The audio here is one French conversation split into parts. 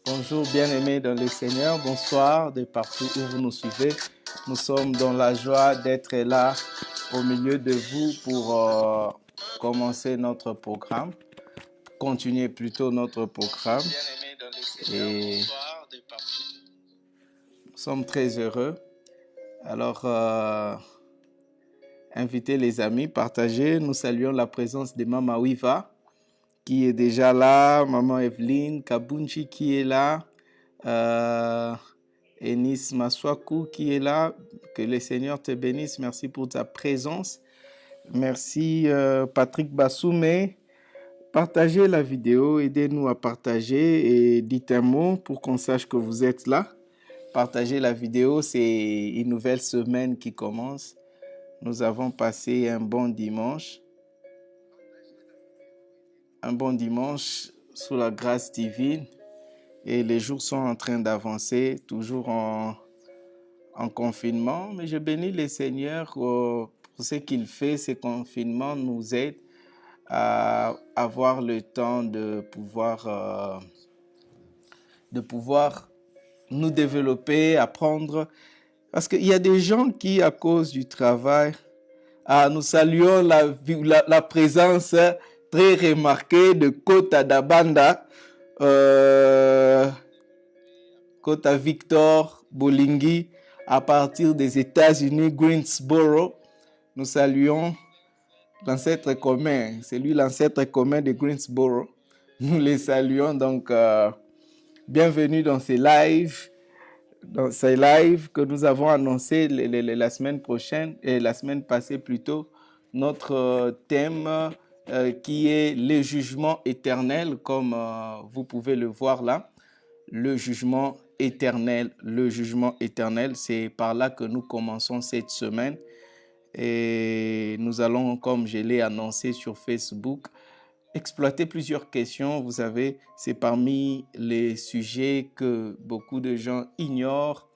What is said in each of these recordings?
Bonjour bien-aimés dans le Seigneur, bonsoir de partout où vous nous suivez. Nous sommes dans la joie d'être là au milieu de vous pour commencer notre programme, continuer plutôt notre programme. Et nous sommes très heureux. Alors, invitez les amis, partagez. Nous saluons la présence de Mama Wiva qui est déjà là, Maman Evelyne, Kabunchi qui est là. Enis Maswaku qui est là, que le Seigneur te bénisse, merci pour ta présence. Merci Patrick Bassoumé, partagez la vidéo, aidez-nous à partager et dites un mot pour qu'on sache que vous êtes là. Partagez la vidéo, c'est une nouvelle semaine qui commence. Nous avons passé un bon dimanche sous la grâce divine. Et les jours sont en train d'avancer, toujours en confinement. Mais je bénis le Seigneur pour ce qu'il fait. Ces confinements nous aident à avoir le temps de pouvoir nous développer, apprendre. Parce qu'il y a des gens qui, à cause du travail, nous saluons la présence très remarquée de Kota Dabanda, Kota Victor Bolingui, à partir des États-Unis, Greensboro. Nous saluons l'ancêtre commun, c'est lui l'ancêtre commun de Greensboro. Nous les saluons, donc bienvenue dans ces lives que nous avons annoncés la semaine prochaine et la semaine passée plutôt. Notre thème qui est le jugement éternel, comme vous pouvez le voir là. Le jugement éternel, c'est par là que nous commençons cette semaine. Et nous allons, comme je l'ai annoncé sur Facebook, exploiter plusieurs questions. Vous savez, c'est parmi les sujets que beaucoup de gens ignorent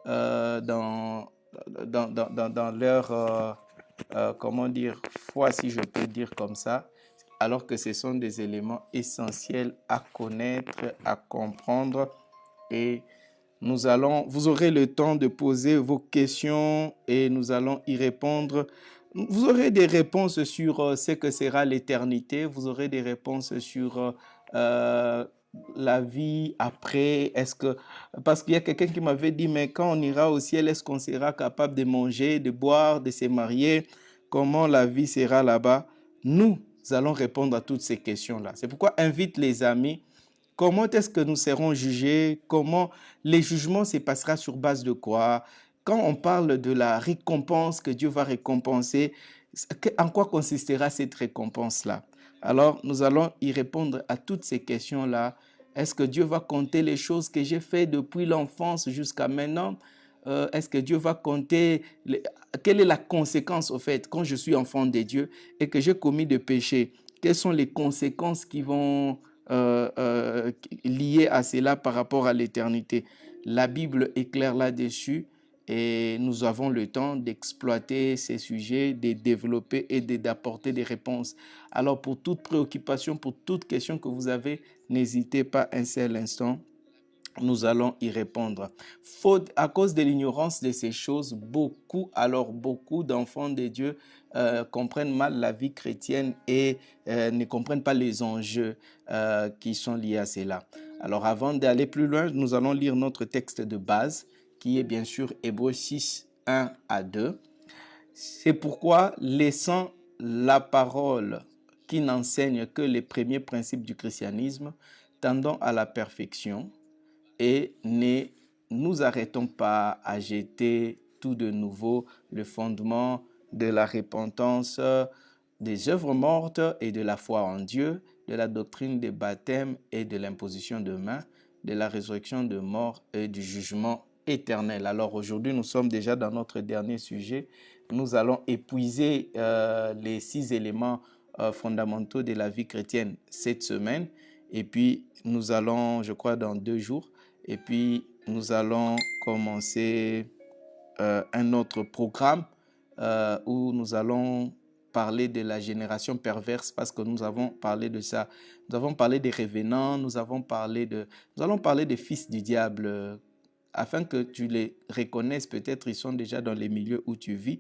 dans leur foi, si je peux dire comme ça, alors que ce sont des éléments essentiels à connaître, à comprendre. Et vous aurez le temps de poser vos questions et nous allons y répondre. Vous aurez des réponses sur ce que sera l'éternité. Vous aurez des réponses sur la vie après. Parce qu'il y a quelqu'un qui m'avait dit, mais quand on ira au ciel, est-ce qu'on sera capable de manger, de boire, de se marier? Comment la vie sera là-bas? Nous allons répondre à toutes ces questions-là. C'est pourquoi invite les amis. Comment est-ce que nous serons jugés? Comment les jugements se passera sur base de quoi? Quand on parle de la récompense que Dieu va récompenser, en quoi consistera cette récompense-là? Alors, nous allons y répondre à toutes ces questions-là. Est-ce que Dieu va compter les choses que j'ai faites depuis l'enfance jusqu'à maintenant? Est-ce que Dieu va compter quelle est la conséquence au fait quand je suis enfant de Dieu et que j'ai commis des péchés? Quelles sont les conséquences qui vont liées à cela par rapport à l'éternité? La Bible est claire là-dessus et nous avons le temps d'exploiter ces sujets, de développer et d'apporter des réponses. Alors pour toute préoccupation, pour toute question que vous avez, n'hésitez pas un seul instant. Nous allons y répondre. Faute, à cause de l'ignorance de ces choses, beaucoup d'enfants de Dieu comprennent mal la vie chrétienne et ne comprennent pas les enjeux qui sont liés à cela. Alors avant d'aller plus loin, nous allons lire notre texte de base qui est bien sûr Hébreux 6, 1 à 2. C'est pourquoi, laissant la parole qui n'enseigne que les premiers principes du christianisme, tendant à la perfection, et ne nous arrêtons pas à jeter tout de nouveau le fondement de la repentance, des œuvres mortes et de la foi en Dieu, de la doctrine des baptêmes et de l'imposition de mains, de la résurrection de mort et du jugement éternel. Alors aujourd'hui, nous sommes déjà dans notre dernier sujet. Nous allons épuiser les 6 éléments fondamentaux de la vie chrétienne cette semaine. Et puis, nous allons, je crois, dans 2 jours, et puis nous allons commencer un autre programme où nous allons parlé de la génération perverse parce que nous avons parlé de ça. Nous avons parlé des revenants, nous allons parler des fils du diable afin que tu les reconnaisses. Peut-être ils sont déjà dans les milieux où tu vis,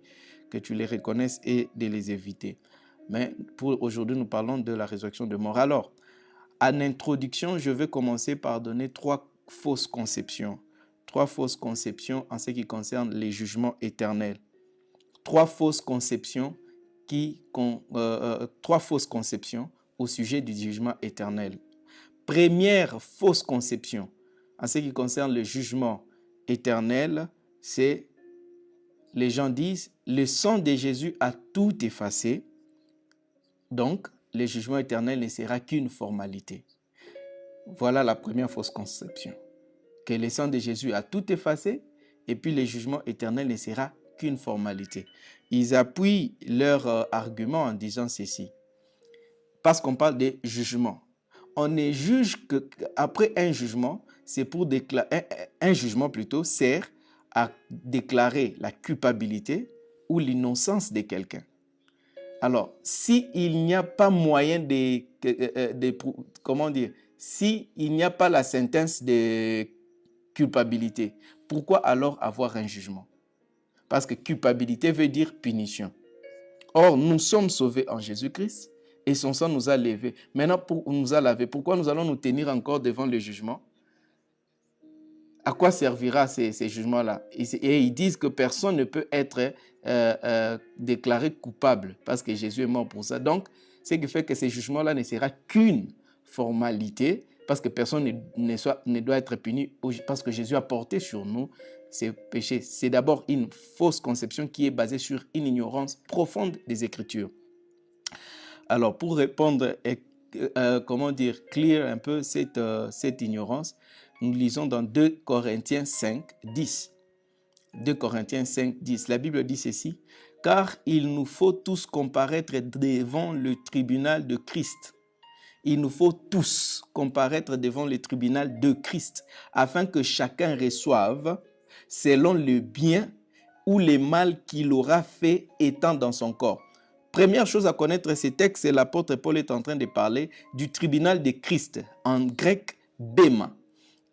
que tu les reconnaisses et de les éviter. Mais pour aujourd'hui, nous parlons de la résurrection de mort. Alors, en introduction, je vais commencer par donner trois fausses conceptions. Trois fausses conceptions en ce qui concerne les jugements éternels. Trois fausses conceptions au sujet du jugement éternel. Première fausse conception en ce qui concerne le jugement éternel, c'est, les gens disent, le sang de Jésus a tout effacé, donc le jugement éternel ne sera qu'une formalité. Voilà la première fausse conception, que le sang de Jésus a tout effacé et puis le jugement éternel ne sera qu'une formalité. Ils appuient leur argument en disant ceci, parce qu'on parle de jugement. On ne juge qu'après un jugement, c'est pour déclarer, un jugement plutôt sert à déclarer la culpabilité ou l'innocence de quelqu'un. Alors, s'il n'y a pas moyen s'il n'y a pas la sentence de culpabilité, pourquoi alors avoir un jugement? Parce que culpabilité veut dire punition. Or, nous sommes sauvés en Jésus-Christ et son sang nous a lavé. Maintenant, nous a lavé. Pourquoi nous allons nous tenir encore devant le jugement? À quoi servira ces jugements-là? Et ils disent que personne ne peut être déclaré coupable parce que Jésus est mort pour ça. Donc, ce qui fait que ces jugements-là ne sera qu'une formalité parce que personne ne doit être puni parce que Jésus a porté sur nous ses péchés. C'est d'abord une fausse conception qui est basée sur une ignorance profonde des Écritures. Alors, pour répondre, clear un peu cette ignorance, nous lisons dans 2 Corinthiens 5, 10. 2 Corinthiens 5, 10. La Bible dit ceci, « Car il nous faut tous comparaître devant le tribunal de Christ. » Il nous faut tous comparaître devant le tribunal de Christ, afin que chacun reçoive selon le bien ou le mal qu'il aura fait étant dans son corps. Première chose à connaître ces textes, c'est l'apôtre Paul est en train de parler du tribunal de Christ, en grec bema.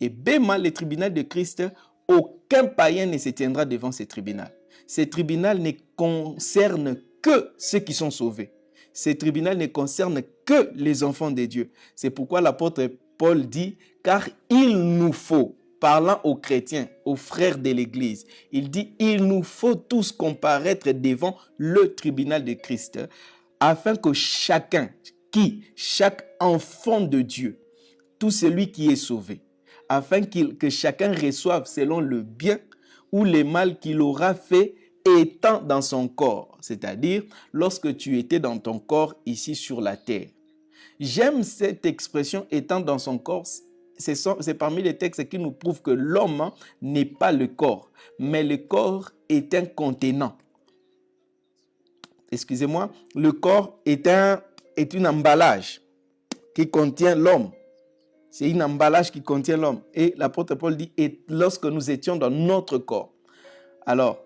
Et bema, le tribunal de Christ, aucun païen ne se tiendra devant ce tribunal. Ce tribunal ne concerne que ceux qui sont sauvés. Ce tribunal ne concerne que les enfants de Dieu. C'est pourquoi l'apôtre Paul dit, car il nous faut, parlant aux chrétiens, aux frères de l'Église, il dit, il nous faut tous comparaître devant le tribunal de Christ, afin que chaque enfant de Dieu, tout celui qui est sauvé, afin que chacun reçoive selon le bien ou le mal qu'il aura fait étant dans son corps, c'est-à-dire lorsque tu étais dans ton corps ici sur la terre. J'aime cette expression étant dans son corps, c'est parmi les textes qui nous prouvent que l'homme n'est pas le corps, mais le corps est un contenant. Excusez-moi, le corps est un emballage qui contient l'homme. C'est un emballage qui contient l'homme. Et l'apôtre Paul dit, et lorsque nous étions dans notre corps. Alors,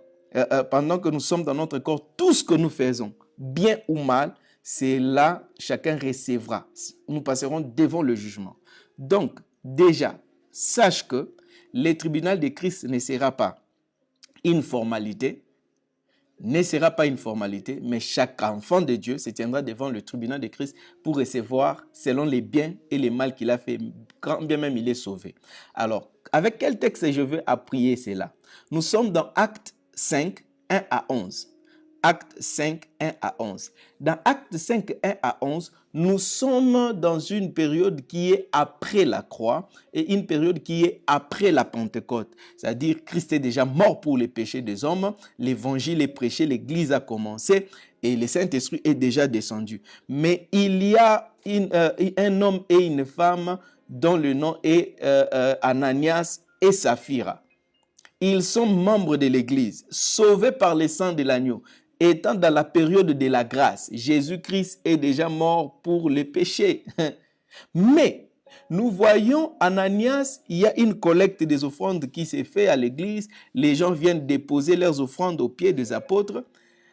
pendant que nous sommes dans notre corps, tout ce que nous faisons, bien ou mal, c'est là, chacun recevra. Nous passerons devant le jugement. Donc, déjà, sache que le tribunal de Christ ne sera pas une formalité, mais chaque enfant de Dieu se tiendra devant le tribunal de Christ pour recevoir selon les biens et les mal qu'il a fait, quand bien même il est sauvé. Alors, avec quel texte je veux appuyer cela? Nous sommes dans Actes 5, 1 à 11. Actes 5, 1 à 11. Dans Actes 5, 1 à 11, nous sommes dans une période qui est après la croix et une période qui est après la Pentecôte. C'est-à-dire Christ est déjà mort pour les péchés des hommes, l'évangile est prêché, l'église a commencé et le Saint-Esprit est déjà descendu. Mais il y a un homme et une femme dont le nom est Ananias et Saphira. Ils sont membres de l'église, sauvés par le sang de l'agneau. Étant dans la période de la grâce, Jésus-Christ est déjà mort pour les péchés. Mais nous voyons Ananias, il y a une collecte des offrandes qui s'est faite à l'église. Les gens viennent déposer leurs offrandes aux pieds des apôtres.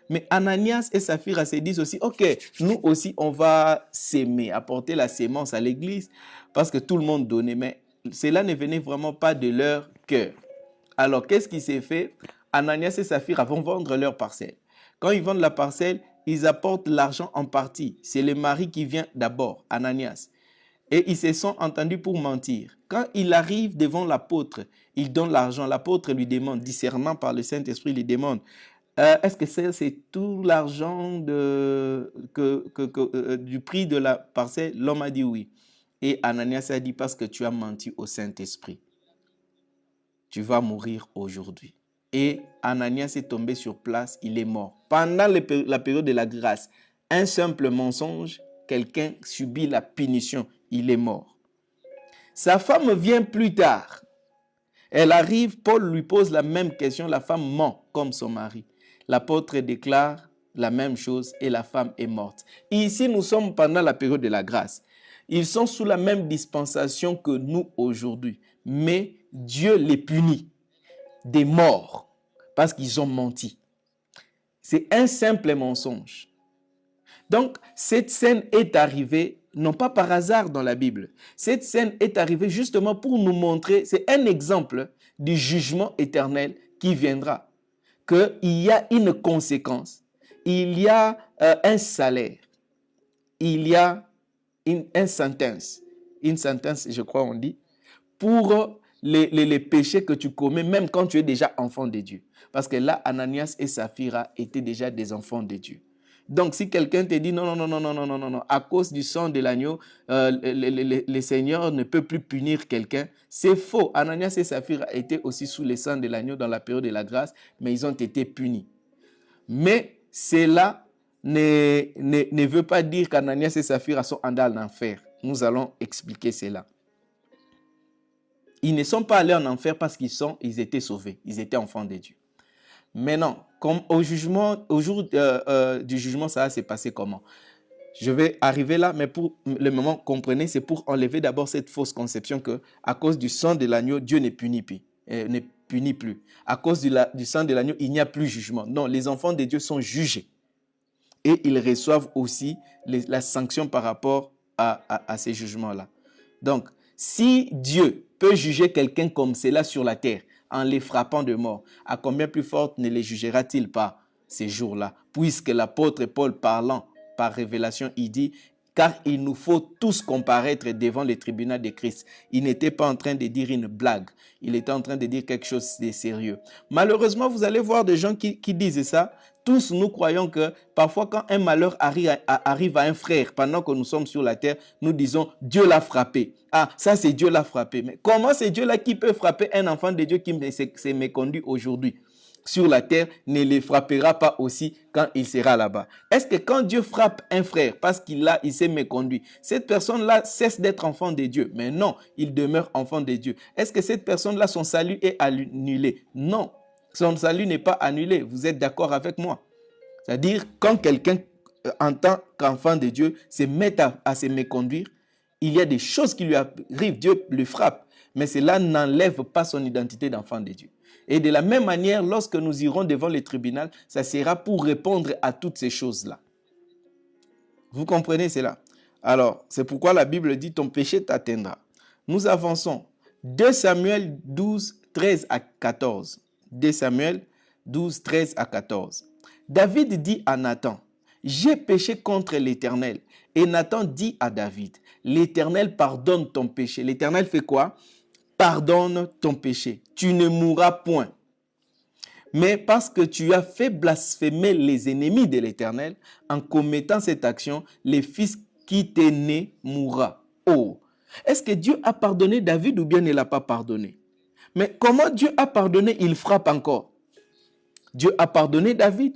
Mais Ananias et Saphira se disent aussi, ok, nous aussi, on va s'aimer, apporter la sémence à l'église, parce que tout le monde donnait, mais cela ne venait vraiment pas de leur cœur. Alors, qu'est-ce qui s'est fait? Ananias et Saphira vont vendre leur parcelle. Quand ils vendent la parcelle, ils apportent l'argent en partie. C'est le mari qui vient d'abord, Ananias. Et ils se sont entendus pour mentir. Quand il arrive devant l'apôtre, il donne l'argent. L'apôtre lui demande, discernement par le Saint-Esprit, lui demande, est-ce que c'est tout l'argent du prix de la parcelle? L'homme a dit oui. Et Ananias a dit, parce que tu as menti au Saint-Esprit, tu vas mourir aujourd'hui. Et Ananias est tombé sur place, il est mort. Pendant la période de la grâce, un simple mensonge, quelqu'un subit la punition, il est mort. Sa femme vient plus tard. Elle arrive, Paul lui pose la même question, la femme ment comme son mari. L'apôtre déclare la même chose et la femme est morte. Ici, nous sommes pendant la période de la grâce. Ils sont sous la même dispensation que nous aujourd'hui. Mais Dieu les punit des morts parce qu'ils ont menti. C'est un simple mensonge. Donc, cette scène est arrivée, non pas par hasard dans la Bible. Cette scène est arrivée justement pour nous montrer, c'est un exemple du jugement éternel qui viendra. Qu'il y a une conséquence, il y a un salaire, il y a une sentence, je crois on dit, pour les péchés que tu commets, même quand tu es déjà enfant de Dieu. Parce que là, Ananias et Saphira étaient déjà des enfants de Dieu. Donc, si quelqu'un te dit non, à cause du sang de l'agneau, le Seigneur ne peut plus punir quelqu'un, c'est faux. Ananias et Saphira étaient aussi sous le sang de l'agneau dans la période de la grâce, mais ils ont été punis. Mais cela ne veut pas dire qu'Ananias et Saphira sont dans l'enfer. Nous allons expliquer cela. Ils ne sont pas allés en enfer parce qu'ils étaient sauvés, ils étaient enfants de Dieu. Maintenant, comme au jour du jugement, ça va se passer comment? Je vais arriver là, mais pour le moment, comprenez, c'est pour enlever d'abord cette fausse conception que à cause du sang de l'agneau, Dieu ne punit plus. À cause du sang de l'agneau, il n'y a plus jugement. Non, les enfants de Dieu sont jugés. Et ils reçoivent aussi la sanction par rapport à ces jugements-là. Donc, si Dieu peut juger quelqu'un comme cela sur la terre, en les frappant de mort, à combien plus forte ne les jugera-t-il pas ces jours-là? Puisque l'apôtre Paul, parlant par révélation, il dit, car il nous faut tous comparaître devant le tribunal de Christ. Il n'était pas en train de dire une blague, il était en train de dire quelque chose de sérieux. Malheureusement, vous allez voir des gens qui disent ça. Tous nous croyons que parfois quand un malheur arrive à un frère pendant que nous sommes sur la terre, nous disons Dieu l'a frappé. Ah, ça c'est Dieu l'a frappé. Mais comment c'est Dieu là qui peut frapper un enfant de Dieu qui s'est méconduit aujourd'hui sur la terre, ne les frappera pas aussi quand il sera là-bas? Est-ce que quand Dieu frappe un frère parce qu'il s'est méconduit, cette personne-là cesse d'être enfant de Dieu? Mais non, il demeure enfant de Dieu. Est-ce que cette personne-là, son salut est annulé? Non. Son salut n'est pas annulé. Vous êtes d'accord avec moi? C'est-à-dire, quand quelqu'un, en tant qu'enfant de Dieu, se met à se méconduire, il y a des choses qui lui arrivent. Dieu le frappe. Mais cela n'enlève pas son identité d'enfant de Dieu. Et de la même manière, lorsque nous irons devant le tribunal, ça sera pour répondre à toutes ces choses-là. Vous comprenez cela? Alors, c'est pourquoi la Bible dit, ton péché t'atteindra. Nous avançons. 2 Samuel 12, 13 à 14. 2 Samuel 12, 13 à 14. David dit à Nathan, j'ai péché contre l'Éternel. Et Nathan dit à David, l'Éternel pardonne ton péché. L'Éternel fait quoi? Pardonne ton péché. Tu ne mourras point. Mais parce que tu as fait blasphémer les ennemis de l'Éternel, en commettant cette action, le fils qui t'est né mourra. Oh! Est-ce que Dieu a pardonné David ou bien ne l'a pas pardonné? Mais comment Dieu a pardonné? Il frappe encore. Dieu a pardonné David.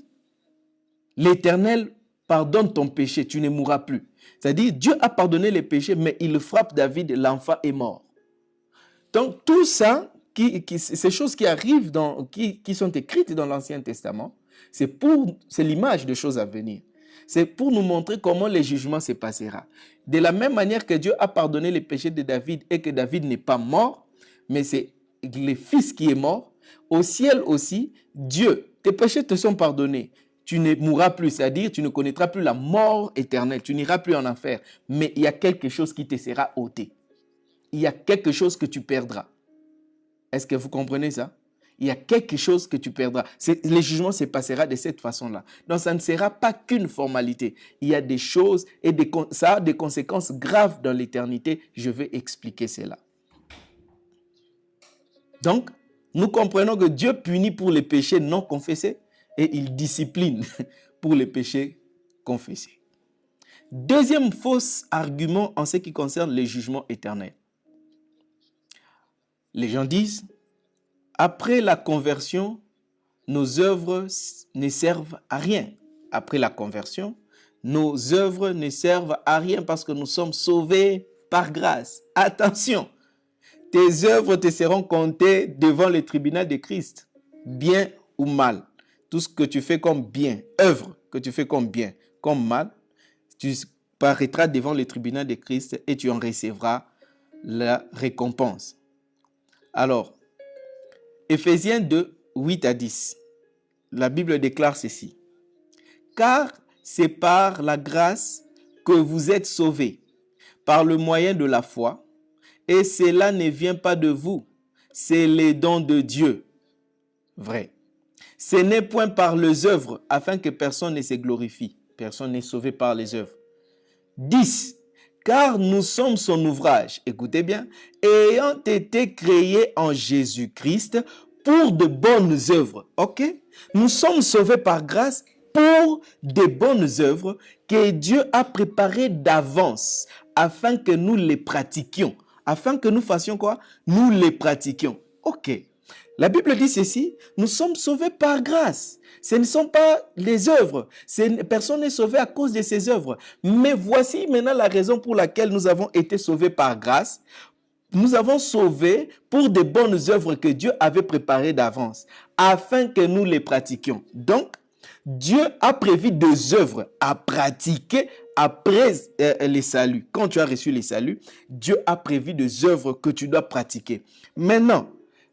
L'Éternel pardonne ton péché, tu ne mourras plus. C'est-à-dire, Dieu a pardonné les péchés, mais il frappe David, l'enfant est mort. Donc, tout ça, ces choses qui arrivent, qui sont écrites dans l'Ancien Testament, c'est l'image de choses à venir. C'est pour nous montrer comment le jugement se passera. De la même manière que Dieu a pardonné les péchés de David et que David n'est pas mort, mais c'est le fils qui est mort, au ciel aussi, Dieu, tes péchés te sont pardonnés. tu ne mourras plus, c'est-à-dire tu ne connaîtras plus la mort éternelle, tu n'iras plus en enfer, mais il y a quelque chose qui te sera ôté. Il y a quelque chose que tu perdras. Est-ce que vous comprenez ça? Il y a quelque chose que tu perdras. Le jugement se passera de cette façon-là. Donc, ça ne sera pas qu'une formalité. Il y a des choses et ça a des conséquences graves dans l'éternité. Je vais expliquer cela. Donc, nous comprenons que Dieu punit pour les péchés non confessés et il discipline pour les péchés confessés. Deuxième faux argument en ce qui concerne le jugement éternel. Les gens disent, après la conversion, nos œuvres ne servent à rien. Après la conversion, nos œuvres ne servent à rien parce que nous sommes sauvés par grâce. Attention, tes œuvres te seront comptées devant le tribunal de Christ, bien ou mal. Tout ce que tu fais comme bien, œuvre que tu fais comme bien, comme mal, tu paraîtras devant le tribunal de Christ et tu en recevras la récompense. Alors, Éphésiens 2, 8 à 10, la Bible déclare ceci. Car c'est par la grâce que vous êtes sauvés, par le moyen de la foi, et cela ne vient pas de vous, c'est les dons de Dieu. Vrai. Ce n'est point par les œuvres, afin que personne ne se glorifie. Personne n'est sauvé par les œuvres. 10. Car nous sommes son ouvrage, écoutez bien, ayant été créés en Jésus-Christ pour de bonnes œuvres. Ok? Nous sommes sauvés par grâce pour de bonnes œuvres que Dieu a préparées d'avance afin que nous les pratiquions. Afin que nous fassions quoi? Nous les pratiquions. Ok. La Bible dit ceci, nous sommes sauvés par grâce. Ce ne sont pas les œuvres. Personne n'est sauvé à cause de ces œuvres. Mais voici maintenant la raison pour laquelle nous avons été sauvés par grâce. Nous avons sauvé pour de bonnes œuvres que Dieu avait préparées d'avance, afin que nous les pratiquions. Donc, Dieu a prévu des œuvres à pratiquer après les saluts. Quand tu as reçu les saluts, Dieu a prévu des œuvres que tu dois pratiquer. Maintenant,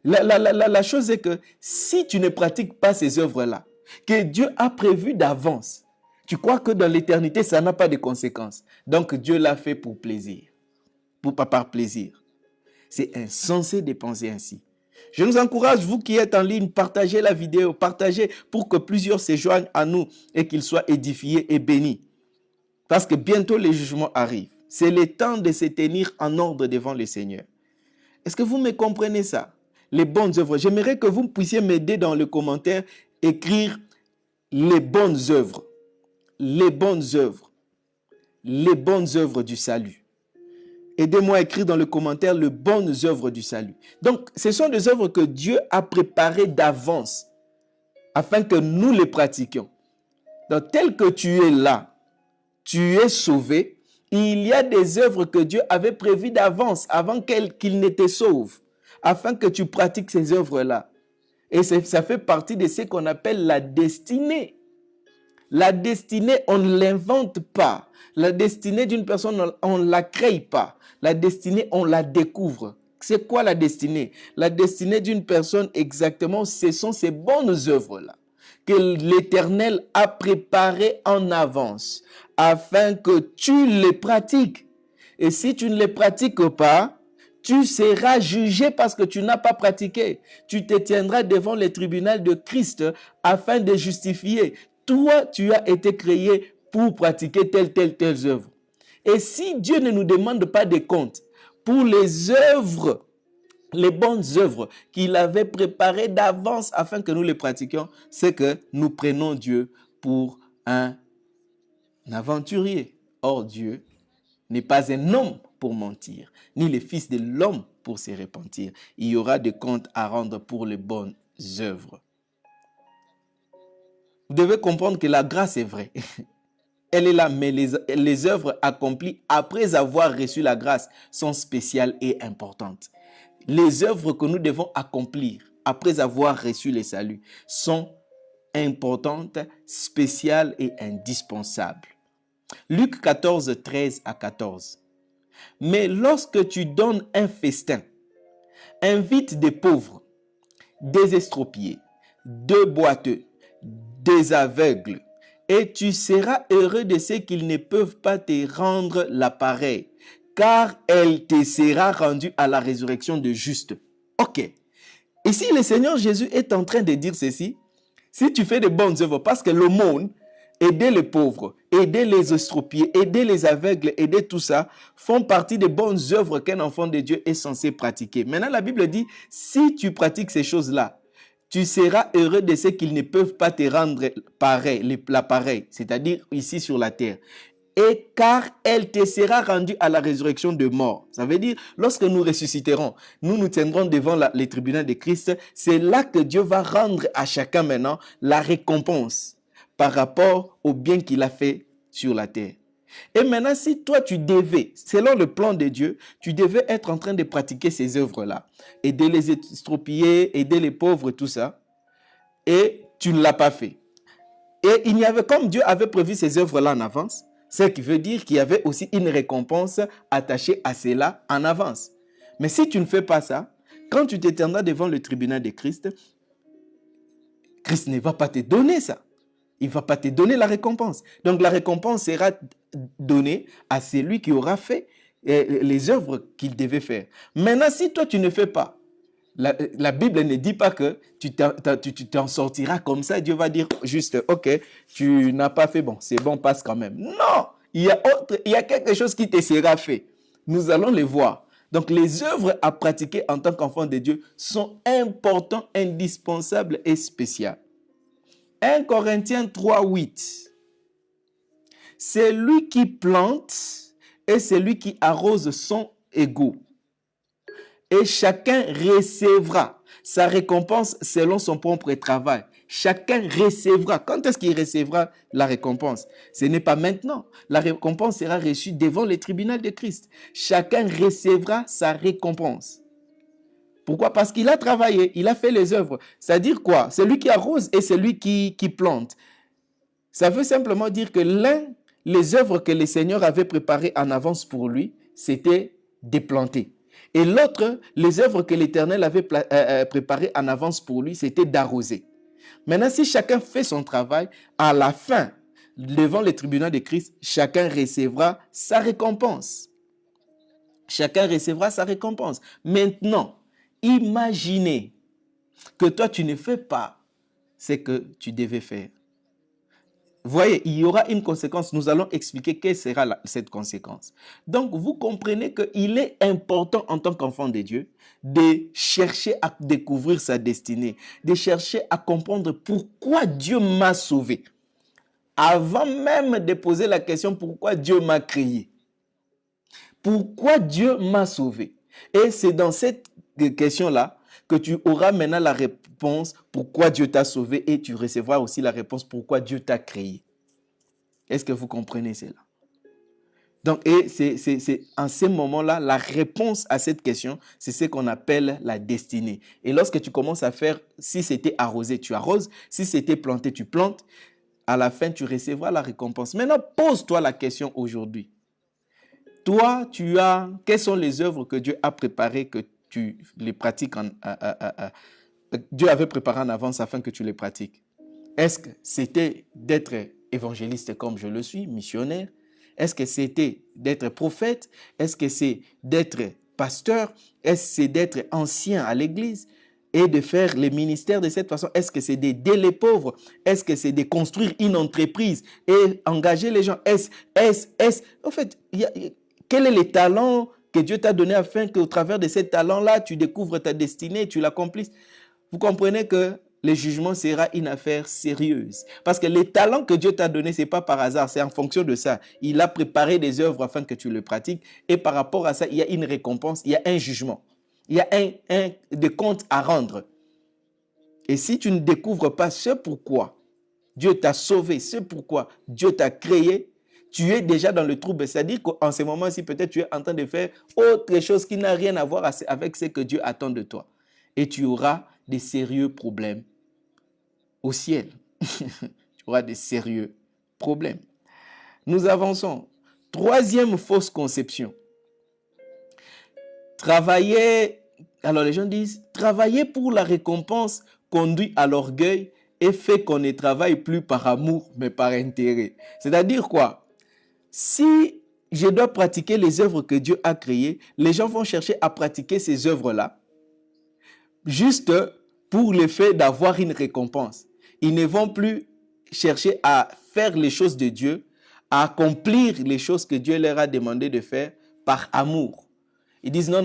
la chose est que si tu ne pratiques pas ces œuvres-là, que Dieu a prévu d'avance, tu crois que dans l'éternité, ça n'a pas de conséquences. Donc, Dieu l'a fait pour plaisir, par plaisir. C'est insensé de penser ainsi. Je vous encourage, vous qui êtes en ligne, partagez la vidéo, partagez pour que plusieurs se joignent à nous et qu'ils soient édifiés et bénis. Parce que bientôt les jugements arrivent. C'est le temps de se tenir en ordre devant le Seigneur. Est-ce que vous me comprenez ça? Les bonnes œuvres. J'aimerais que vous puissiez m'aider dans le commentaire, écrire les bonnes œuvres. Les bonnes œuvres. Les bonnes œuvres du salut. Aidez-moi à écrire dans le commentaire les bonnes œuvres du salut. Donc, ce sont des œuvres que Dieu a préparées d'avance afin que nous les pratiquions. Donc, tel que tu es là, tu es sauvé, il y a des œuvres que Dieu avait prévues d'avance avant qu'il ne te sauve, afin que tu pratiques ces œuvres-là. Et ça fait partie de ce qu'on appelle la destinée. La destinée, on ne l'invente pas. La destinée d'une personne, on ne la crée pas. La destinée, on la découvre. C'est quoi la destinée? La destinée d'une personne, exactement, ce sont ces bonnes œuvres-là que l'Éternel a préparées en avance afin que tu les pratiques. Et si tu ne les pratiques pas, tu seras jugé parce que tu n'as pas pratiqué. Tu te tiendras devant le tribunal de Christ afin de justifier. Toi, tu as été créé pour pratiquer telle œuvre. Et si Dieu ne nous demande pas de compte pour les œuvres, les bonnes œuvres qu'il avait préparées d'avance afin que nous les pratiquions, c'est que nous prenons Dieu pour un aventurier. Or, Dieu n'est pas un homme pour mentir, ni le fils de l'homme pour se repentir. Il y aura des comptes à rendre pour les bonnes œuvres. Vous devez comprendre que la grâce est vraie. Elle est là, mais les œuvres accomplies après avoir reçu la grâce sont spéciales et importantes. Les œuvres que nous devons accomplir après avoir reçu le salut sont importantes, spéciales et indispensables. Luc 14, 13 à 14. Mais lorsque tu donnes un festin, invite des pauvres, des estropiés, des boiteux, des aveugles, et tu seras heureux de ceux qui ne peuvent pas te rendre l'appareil, car elle te sera rendue à la résurrection de justes. Ok. Ici, le Seigneur Jésus est en train de dire ceci. Si tu fais de bonnes œuvres, parce que l'aumône, aider les pauvres, aider les estropiés, aider les aveugles, aider tout ça, font partie des bonnes œuvres qu'un enfant de Dieu est censé pratiquer. Maintenant, la Bible dit, si tu pratiques ces choses-là, tu seras heureux de ceux qui ne peuvent pas te rendre l'appareil, c'est-à-dire ici sur la terre. Et car elle te sera rendue à la résurrection de mort. Ça veut dire, lorsque nous ressusciterons, nous nous tiendrons devant les tribunaux de Christ, c'est là que Dieu va rendre à chacun maintenant la récompense par rapport au bien qu'il a fait sur la terre. Et maintenant, si toi tu devais, selon le plan de Dieu, tu devais être en train de pratiquer ces œuvres-là, aider les estropiés, aider les pauvres, tout ça, et tu ne l'as pas fait. Et il y avait, comme Dieu avait prévu ces œuvres-là en avance, ce qui veut dire qu'il y avait aussi une récompense attachée à cela en avance. Mais si tu ne fais pas ça, quand tu t'étendras devant le tribunal de Christ, Christ ne va pas te donner ça. Il ne va pas te donner la récompense. Donc la récompense sera donnée à celui qui aura fait les œuvres qu'il devait faire. Maintenant, si toi tu ne fais pas, la Bible ne dit pas que tu t'en sortiras comme ça. Dieu va dire juste, ok, tu n'as pas fait, bon, c'est bon, passe quand même. Non, il y a quelque chose qui te sera fait. Nous allons le voir. Donc les œuvres à pratiquer en tant qu'enfant de Dieu sont importantes, indispensables et spéciales. 1 Corinthiens 3, 8. C'est lui qui plante et c'est lui qui arrose son égaux. Et chacun recevra sa récompense selon son propre travail. Chacun recevra. Quand est-ce qu'il recevra la récompense? Ce n'est pas maintenant. La récompense sera reçue devant le tribunal de Christ. Chacun recevra sa récompense. Pourquoi? Parce qu'il a travaillé, il a fait les œuvres. C'est-à-dire quoi? C'est lui qui arrose et c'est lui qui plante. Ça veut simplement dire que les œuvres que le Seigneur avait préparées en avance pour lui, c'était de planter. Et l'autre, les œuvres que l'Éternel avait préparées en avance pour lui, c'était d'arroser. Maintenant, si chacun fait son travail, à la fin, devant le tribunal de Christ, chacun recevra sa récompense. Chacun recevra sa récompense. Maintenant, imaginez que toi, tu ne fais pas ce que tu devais faire. Voyez, il y aura une conséquence. Nous allons expliquer quelle sera cette conséquence. Donc, vous comprenez qu'il est important en tant qu'enfant de Dieu de chercher à découvrir sa destinée, de chercher à comprendre pourquoi Dieu m'a sauvé. Avant même de poser la question pourquoi Dieu m'a créé. Pourquoi Dieu m'a sauvé? Et c'est dans cette question-là que tu auras maintenant la réponse pourquoi Dieu t'a sauvé et tu recevras aussi la réponse pourquoi Dieu t'a créé. Est-ce que vous comprenez cela? Donc, et c'est en ce moment-là, la réponse à cette question, c'est ce qu'on appelle la destinée. Et lorsque tu commences à faire, si c'était arrosé, tu arroses. Si c'était planté, tu plantes. À la fin, tu recevras la récompense. Maintenant, pose-toi la question aujourd'hui. Toi, quelles sont les œuvres que Dieu a préparées, que tu les pratiques, Dieu avait préparé en avance afin que tu les pratiques? Est-ce que c'était d'être évangéliste comme je le suis, missionnaire? Est-ce que c'était d'être prophète? Est-ce que c'est d'être pasteur? Est-ce que c'est d'être ancien à l'église et de faire les ministères de cette façon? Est-ce que c'est d'aider les pauvres? Est-ce que c'est de construire une entreprise et engager les gens? En fait, quel est le talent que Dieu t'a donné afin qu'au travers de ces talents-là, tu découvres ta destinée, tu l'accomplisses? Vous comprenez que le jugement sera une affaire sérieuse. Parce que les talents que Dieu t'a donnés, ce n'est pas par hasard, c'est en fonction de ça. Il a préparé des œuvres afin que tu le pratiques. Et par rapport à ça, il y a une récompense, il y a un jugement. Il y a des comptes à rendre. Et si tu ne découvres pas ce pourquoi Dieu t'a sauvé, ce pourquoi Dieu t'a créé, tu es déjà dans le trouble. C'est-à-dire qu'en ce moment-ci, peut-être tu es en train de faire autre chose qui n'a rien à voir avec ce que Dieu attend de toi. Et tu auras des sérieux problèmes au ciel. Tu auras des sérieux problèmes. Nous avançons. Troisième fausse conception. Alors les gens disent, travailler pour la récompense conduit à l'orgueil et fait qu'on ne travaille plus par amour, mais par intérêt. C'est-à-dire quoi? Si je dois pratiquer les œuvres que Dieu a créées, les gens vont chercher à pratiquer ces œuvres-là juste pour le fait d'avoir une récompense. Ils ne vont plus chercher à faire les choses de Dieu, à accomplir les choses que Dieu leur a demandé de faire par amour. Ils disent non,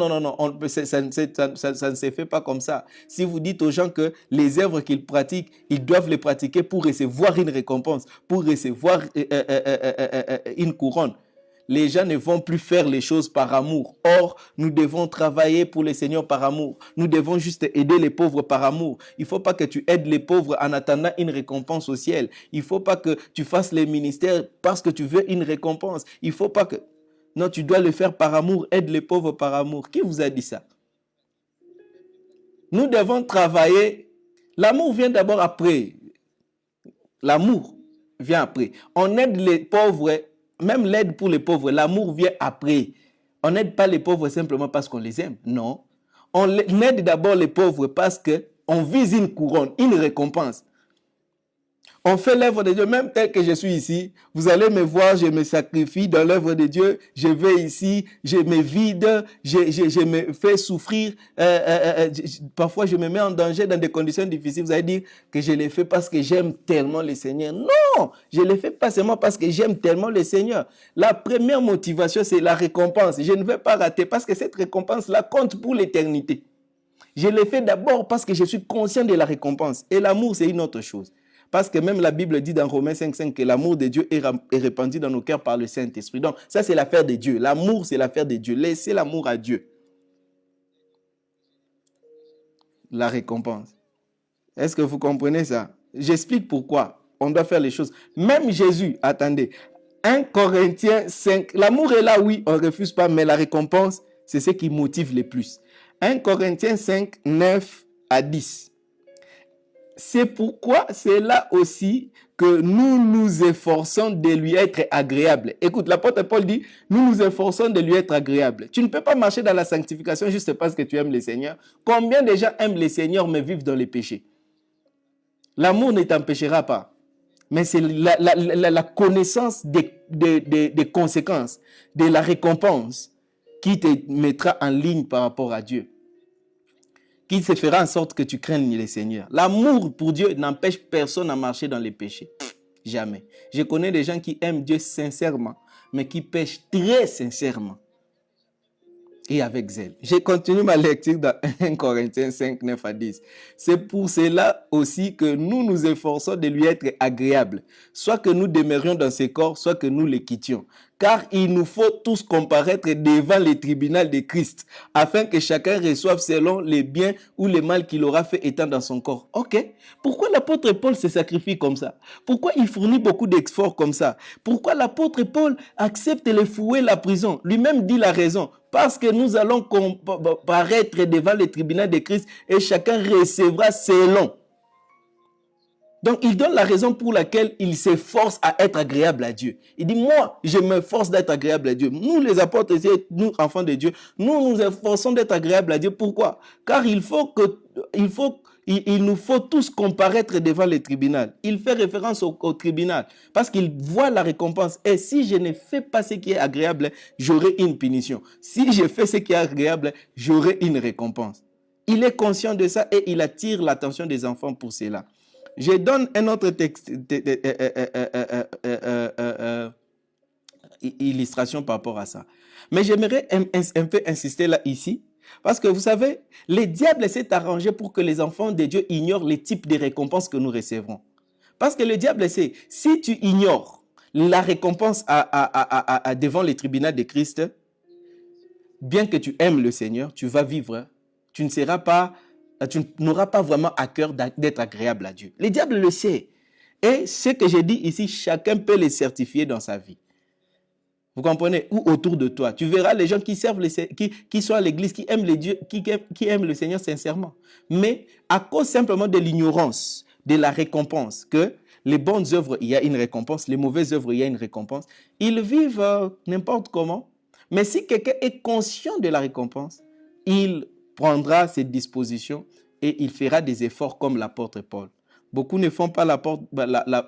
ça ne se fait pas comme ça. Si vous dites aux gens que les œuvres qu'ils pratiquent, ils doivent les pratiquer pour recevoir une récompense, pour recevoir une couronne, les gens ne vont plus faire les choses par amour. Or, nous devons travailler pour le Seigneur par amour. Nous devons juste aider les pauvres par amour. Il ne faut pas que tu aides les pauvres en attendant une récompense au ciel. Il ne faut pas que tu fasses les ministères parce que tu veux une récompense. Il ne faut pas que... Non, tu dois le faire par amour. Aide les pauvres par amour. Qui vous a dit ça? Nous devons travailler. L'amour vient d'abord après. L'amour vient après. On aide les pauvres. Même l'aide pour les pauvres, l'amour vient après. On n'aide pas les pauvres simplement parce qu'on les aime. Non. On aide d'abord les pauvres parce qu'on vise une couronne, une récompense. On fait l'œuvre de Dieu, même tel que je suis ici. Vous allez me voir, je me sacrifie dans l'œuvre de Dieu. Je vais ici, je me vide, je me fais souffrir. Parfois, je me mets en danger dans des conditions difficiles. Vous allez dire que je le fais parce que j'aime tellement le Seigneur. Non, je ne le fais pas seulement parce que j'aime tellement le Seigneur. La première motivation, c'est la récompense. Je ne veux pas rater parce que cette récompense-là compte pour l'éternité. Je le fais d'abord parce que je suis conscient de la récompense. Et l'amour, c'est une autre chose. Parce que même la Bible dit dans Romains 5,5 que l'amour de Dieu est répandu dans nos cœurs par le Saint-Esprit. Donc, ça, c'est l'affaire de Dieu. L'amour, c'est l'affaire de Dieu. Laissez l'amour à Dieu. La récompense. Est-ce que vous comprenez ça? J'explique pourquoi on doit faire les choses. Même Jésus, attendez, 1 Corinthiens 5, l'amour est là, oui, on ne refuse pas, mais la récompense, c'est ce qui motive le plus. 1 Corinthiens 5, 9 à 10. C'est pourquoi c'est là aussi que nous nous efforçons de lui être agréable. Écoute, l'apôtre Paul dit, nous nous efforçons de lui être agréable. Tu ne peux pas marcher dans la sanctification juste parce que tu aimes le Seigneur. Combien de gens aiment le Seigneur mais vivent dans les péchés? L'amour ne t'empêchera pas. Mais c'est la connaissance des conséquences, de la récompense qui te mettra en ligne par rapport à Dieu, qui se fera en sorte que tu craignes le Seigneur. L'amour pour Dieu n'empêche personne à marcher dans les péchés. Jamais. Je connais des gens qui aiment Dieu sincèrement, mais qui pêchent très sincèrement et avec zèle. Je continue ma lecture dans 1 Corinthiens 5, 9 à 10. C'est pour cela aussi que nous nous efforçons de lui être agréable, soit que nous demeurions dans ses corps, soit que nous les quittions. Car il nous faut tous comparaître devant le tribunal de Christ, afin que chacun reçoive selon les biens ou les mal qu'il aura fait étant dans son corps. Ok. Pourquoi l'apôtre Paul se sacrifie comme ça? Pourquoi il fournit beaucoup d'efforts comme ça? Pourquoi l'apôtre Paul accepte le fouet, la prison? Lui-même dit la raison. Parce que nous allons comparaître devant le tribunal de Christ et chacun recevra selon. Donc, il donne la raison pour laquelle il s'efforce à être agréable à Dieu. Il dit, moi, je m'efforce d'être agréable à Dieu. Nous, les apôtres, nous, enfants de Dieu, nous nous efforçons d'être agréables à Dieu. Pourquoi? Car il nous faut tous comparaître devant le tribunal. Il fait référence au tribunal parce qu'il voit la récompense. Et si je ne fais pas ce qui est agréable, j'aurai une punition. Si je fais ce qui est agréable, j'aurai une récompense. Il est conscient de ça et il attire l'attention des enfants pour cela. Je donne un autre texte, illustration par rapport à ça. Mais j'aimerais un peu insister là, ici, parce que vous savez, le diable s'est arrangé pour que les enfants de Dieu ignorent les types de récompenses que nous recevrons. Parce que le diable sait, si tu ignores la récompense devant le tribunal de Christ, bien que tu aimes le Seigneur, tu vas vivre, tu n'auras pas vraiment à cœur d'être agréable à Dieu. Le diable le sait. Et ce que j'ai dit ici, chacun peut le certifier dans sa vie. Vous comprenez? Ou autour de toi. Tu verras les gens qui servent, qui sont à l'église, qui aiment le Seigneur sincèrement. Mais à cause simplement de l'ignorance, de la récompense, que les bonnes œuvres, il y a une récompense, les mauvaises œuvres, il y a une récompense, ils vivent n'importe comment. Mais si quelqu'un est conscient de la récompense, il prendra ses dispositions et il fera des efforts comme l'apôtre Paul. Beaucoup ne font pas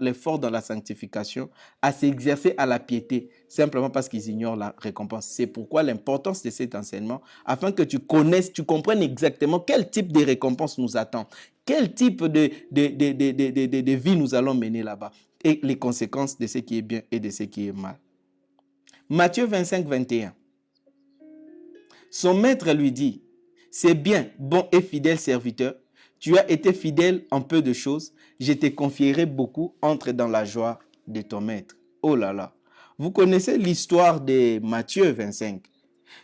l'effort dans la sanctification à s'exercer à la piété, simplement parce qu'ils ignorent la récompense. C'est pourquoi l'importance de cet enseignement, afin que tu connaisses, tu comprennes exactement quel type de récompense nous attend, quel type de vie nous allons mener là-bas, et les conséquences de ce qui est bien et de ce qui est mal. Matthieu 25, 21. Son maître lui dit, « C'est bien, bon et fidèle serviteur. Tu as été fidèle en peu de choses. Je te confierai beaucoup. Entre dans la joie de ton maître. » Oh là là. Vous connaissez l'histoire de Matthieu 25.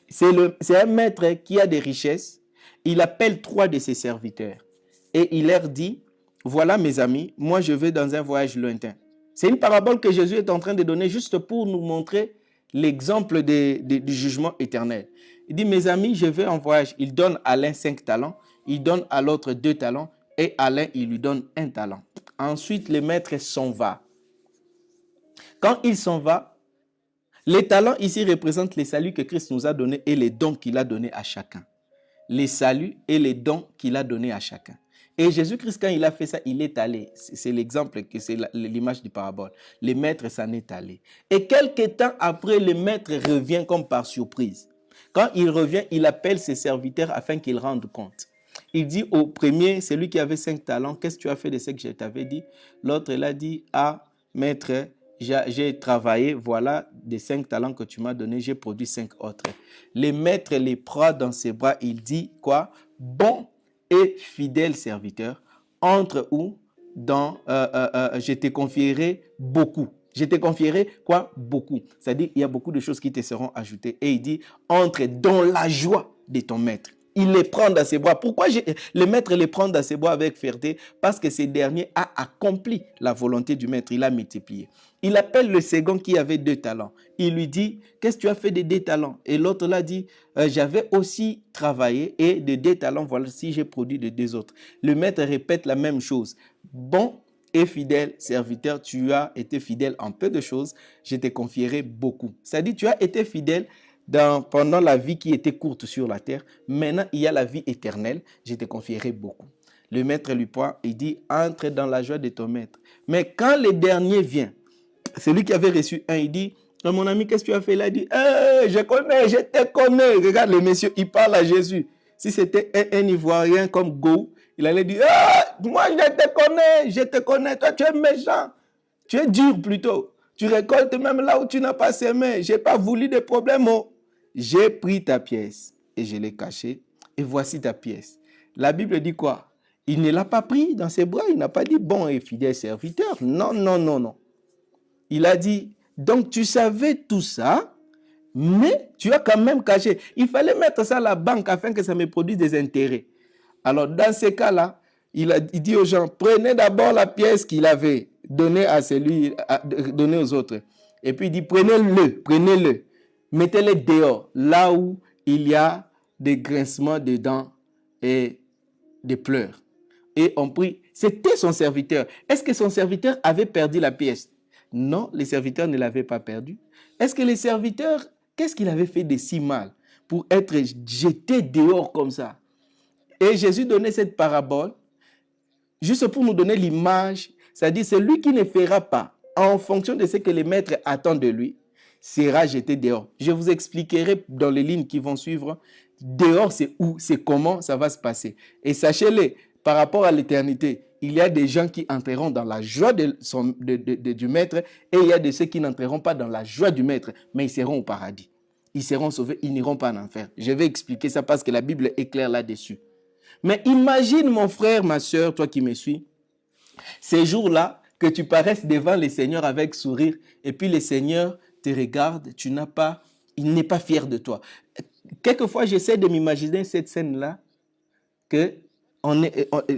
C'est un maître qui a des richesses. Il appelle 3 de ses serviteurs. Et il leur dit, « Voilà mes amis, moi je vais dans un voyage lointain. » C'est une parabole que Jésus est en train de donner juste pour nous montrer l'exemple du jugement éternel. Il dit, mes amis, je vais en voyage. Il donne à l'un 5 talents, il donne à l'autre 2 talents, et à l'un, il lui donne 1 talent. Ensuite, le maître s'en va. Quand il s'en va, les talents ici représentent les saluts que Christ nous a donnés et les dons qu'il a donnés à chacun. Les saluts et les dons qu'il a donnés à chacun. Et Jésus-Christ, quand il a fait ça, il est allé. C'est l'exemple, c'est l'image du parabole. Le maître s'en est allé. Et quelques temps après, le maître revient comme par surprise. Quand il revient, il appelle ses serviteurs afin qu'ils rendent compte. Il dit au premier, celui qui avait 5 talents, qu'est-ce que tu as fait de ce que je t'avais dit? L'autre, il a dit, ah, maître, j'ai travaillé, voilà, des 5 talents que tu m'as donnés, j'ai produit 5 autres. Le maître les prend dans ses bras, il dit quoi? Bon et fidèle serviteur, entre où? Je te confierai beaucoup. Je te confierai quoi? Beaucoup. C'est-à-dire, il y a beaucoup de choses qui te seront ajoutées. Et il dit, entre dans la joie de ton maître. Il les prend dans ses bras. Pourquoi le maître les prend dans ses bras avec fierté? Parce que ce dernier a accompli la volonté du maître. Il a multiplié. Il appelle le second qui avait 2 talents. Il lui dit, qu'est-ce que tu as fait de 2 talents? Et l'autre l'a dit, j'avais aussi travaillé et de 2 talents, voilà si j'ai produit de 2 autres. Le maître répète la même chose. Bon et fidèle serviteur, tu as été fidèle en peu de choses, je te confierai beaucoup. C'est-à-dire, tu as été fidèle pendant la vie qui était courte sur la terre. Maintenant, il y a la vie éternelle, je te confierai beaucoup. Le maître lui prend et dit, entre dans la joie de ton maître. Mais quand le dernier vient, celui qui avait reçu 1, il dit, mon ami, qu'est-ce que tu as fait là? Il dit, je te connais. Regarde le monsieur, il parle à Jésus. Si c'était un Ivoirien comme Go, il allait dire, moi je te connais, toi tu es méchant. Tu es dur plutôt. Tu récoltes même là où tu n'as pas semé. Je n'ai pas voulu de problème. Oh. J'ai pris ta pièce et je l'ai cachée. Et voici ta pièce. La Bible dit quoi? Il ne l'a pas pris dans ses bras. Il n'a pas dit bon et fidèle serviteur. Non, non, non, non. Il a dit, donc tu savais tout ça, mais tu as quand même caché. Il fallait mettre ça à la banque afin que ça me produise des intérêts. Alors, dans ces cas-là, il dit aux gens, prenez d'abord la pièce qu'il avait donnée donnée aux autres. Et puis il dit, prenez-le, mettez-le dehors, là où il y a des grincements de dents et des pleurs. Et on prie, c'était son serviteur. Est-ce que son serviteur avait perdu la pièce? Non, le serviteur ne l'avait pas perdu. Est-ce que le serviteur, qu'est-ce qu'il avait fait de si mal pour être jeté dehors comme ça? Et Jésus donnait cette parabole juste pour nous donner l'image, c'est-à-dire celui qui ne fera pas en fonction de ce que les maîtres attendent de lui, sera jeté dehors. Je vous expliquerai dans les lignes qui vont suivre, dehors c'est où, c'est comment ça va se passer. Et sachez-le, par rapport à l'éternité, il y a des gens qui entreront dans la joie du maître et il y a de ceux qui n'entreront pas dans la joie du maître, mais ils seront au paradis. Ils seront sauvés, ils n'iront pas en enfer. Je vais expliquer ça parce que la Bible est claire là-dessus. Mais imagine mon frère, ma soeur, toi qui me suis, ces jours-là, que tu paraisses devant le Seigneur avec sourire et puis le Seigneur te regarde, il n'est pas fier de toi. Quelquefois, j'essaie de m'imaginer cette scène-là, qu'il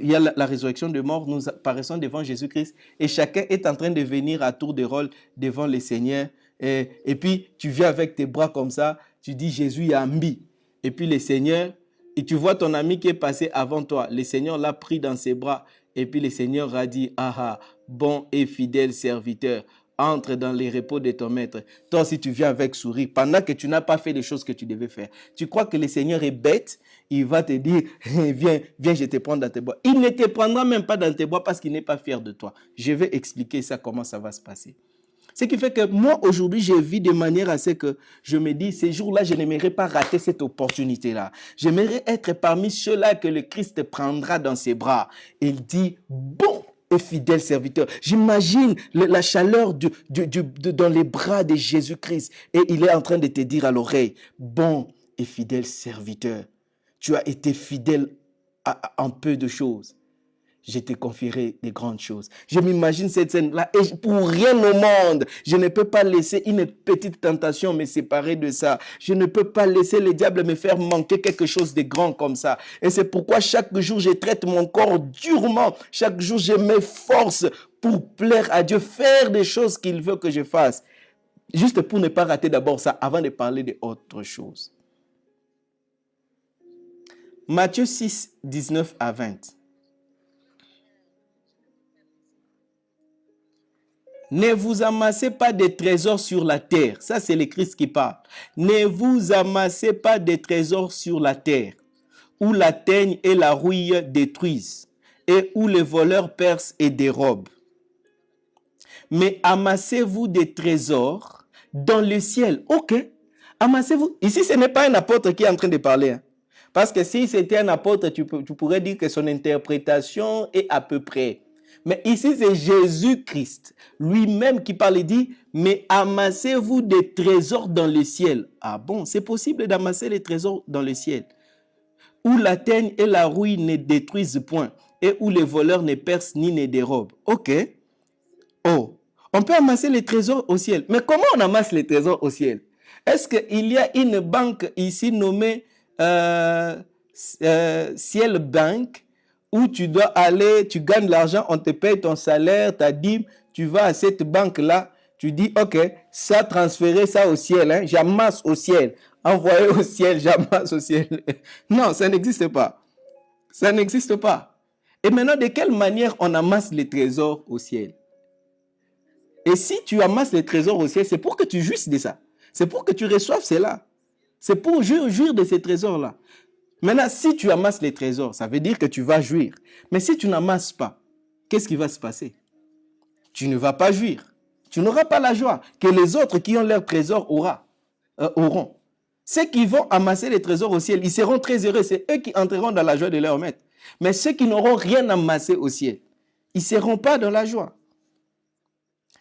y a la résurrection de mort, nous apparaissons devant Jésus-Christ et chacun est en train de venir à tour de rôle devant le Seigneur. Et puis, tu viens avec tes bras comme ça, tu dis Jésus Yambi. Et puis le Seigneur, et tu vois ton ami qui est passé avant toi, le Seigneur l'a pris dans ses bras. Et puis le Seigneur a dit, ah, bon et fidèle serviteur, entre dans les repos de ton maître. Toi aussi, tu viens avec sourire pendant que tu n'as pas fait les choses que tu devais faire. Tu crois que le Seigneur est bête? Il va te dire, viens, viens, je te prends dans tes bois. Il ne te prendra même pas dans tes bois parce qu'il n'est pas fier de toi. Je vais expliquer ça, comment ça va se passer. Ce qui fait que moi, aujourd'hui, je vis de manière à ce que je me dis, ces jours-là, je n'aimerais pas rater cette opportunité-là. J'aimerais être parmi ceux-là que le Christ prendra dans ses bras. Il dit, bon et fidèle serviteur. J'imagine la chaleur dans les bras de Jésus-Christ. Et il est en train de te dire à l'oreille, bon et fidèle serviteur. Tu as été fidèle en peu de choses. Je te confierai des grandes choses. Je m'imagine cette scène-là et pour rien au monde, je ne peux pas laisser une petite tentation me séparer de ça. Je ne peux pas laisser le diable me faire manquer quelque chose de grand comme ça. Et c'est pourquoi chaque jour, je traite mon corps durement. Chaque jour, je m'efforce pour plaire à Dieu, faire des choses qu'il veut que je fasse. Juste pour ne pas rater d'abord ça avant de parler d'autre chose. Matthieu 6, 19 à 20. Ne vous amassez pas des trésors sur la terre. Ça, c'est le Christ qui parle. Ne vous amassez pas des trésors sur la terre, où la teigne et la rouille détruisent, et où les voleurs percent et dérobent. Mais amassez-vous des trésors dans le ciel. Ok. Amassez-vous. Ici, ce n'est pas un apôtre qui est en train de parler. Hein. Parce que si c'était un apôtre, tu pourrais dire que son interprétation est à peu près. Mais ici, c'est Jésus-Christ lui-même qui parle et dit, mais amassez-vous des trésors dans le ciel. Ah bon, c'est possible d'amasser les trésors dans le ciel, où la teigne et la rouille ne détruisent point, et où les voleurs ne percent ni ne dérobent. Ok. Oh, on peut amasser les trésors au ciel. Mais comment on amasse les trésors au ciel? Est-ce qu'il y a une banque ici nommée Ciel Bank, où tu dois aller, tu gagnes l'argent, on te paye ton salaire, ta dîme, tu vas à cette banque-là, tu dis, ok, ça, transférer ça au ciel, hein, j'amasse au ciel, envoyer au ciel, j'amasse au ciel. Non, ça n'existe pas. Ça n'existe pas. Et maintenant, de quelle manière on amasse les trésors au ciel? Et si tu amasses les trésors au ciel, c'est pour que tu jouisses de ça. C'est pour que tu reçoives cela. C'est pour jouir de ces trésors-là. Maintenant, si tu amasses les trésors, ça veut dire que tu vas jouir. Mais si tu n'amasses pas, qu'est-ce qui va se passer? Tu ne vas pas jouir. Tu n'auras pas la joie que les autres qui ont leurs trésors auront. Ceux qui vont amasser les trésors au ciel, ils seront très heureux. C'est eux qui entreront dans la joie de leur maître. Mais ceux qui n'auront rien amassé au ciel, ils ne seront pas dans la joie.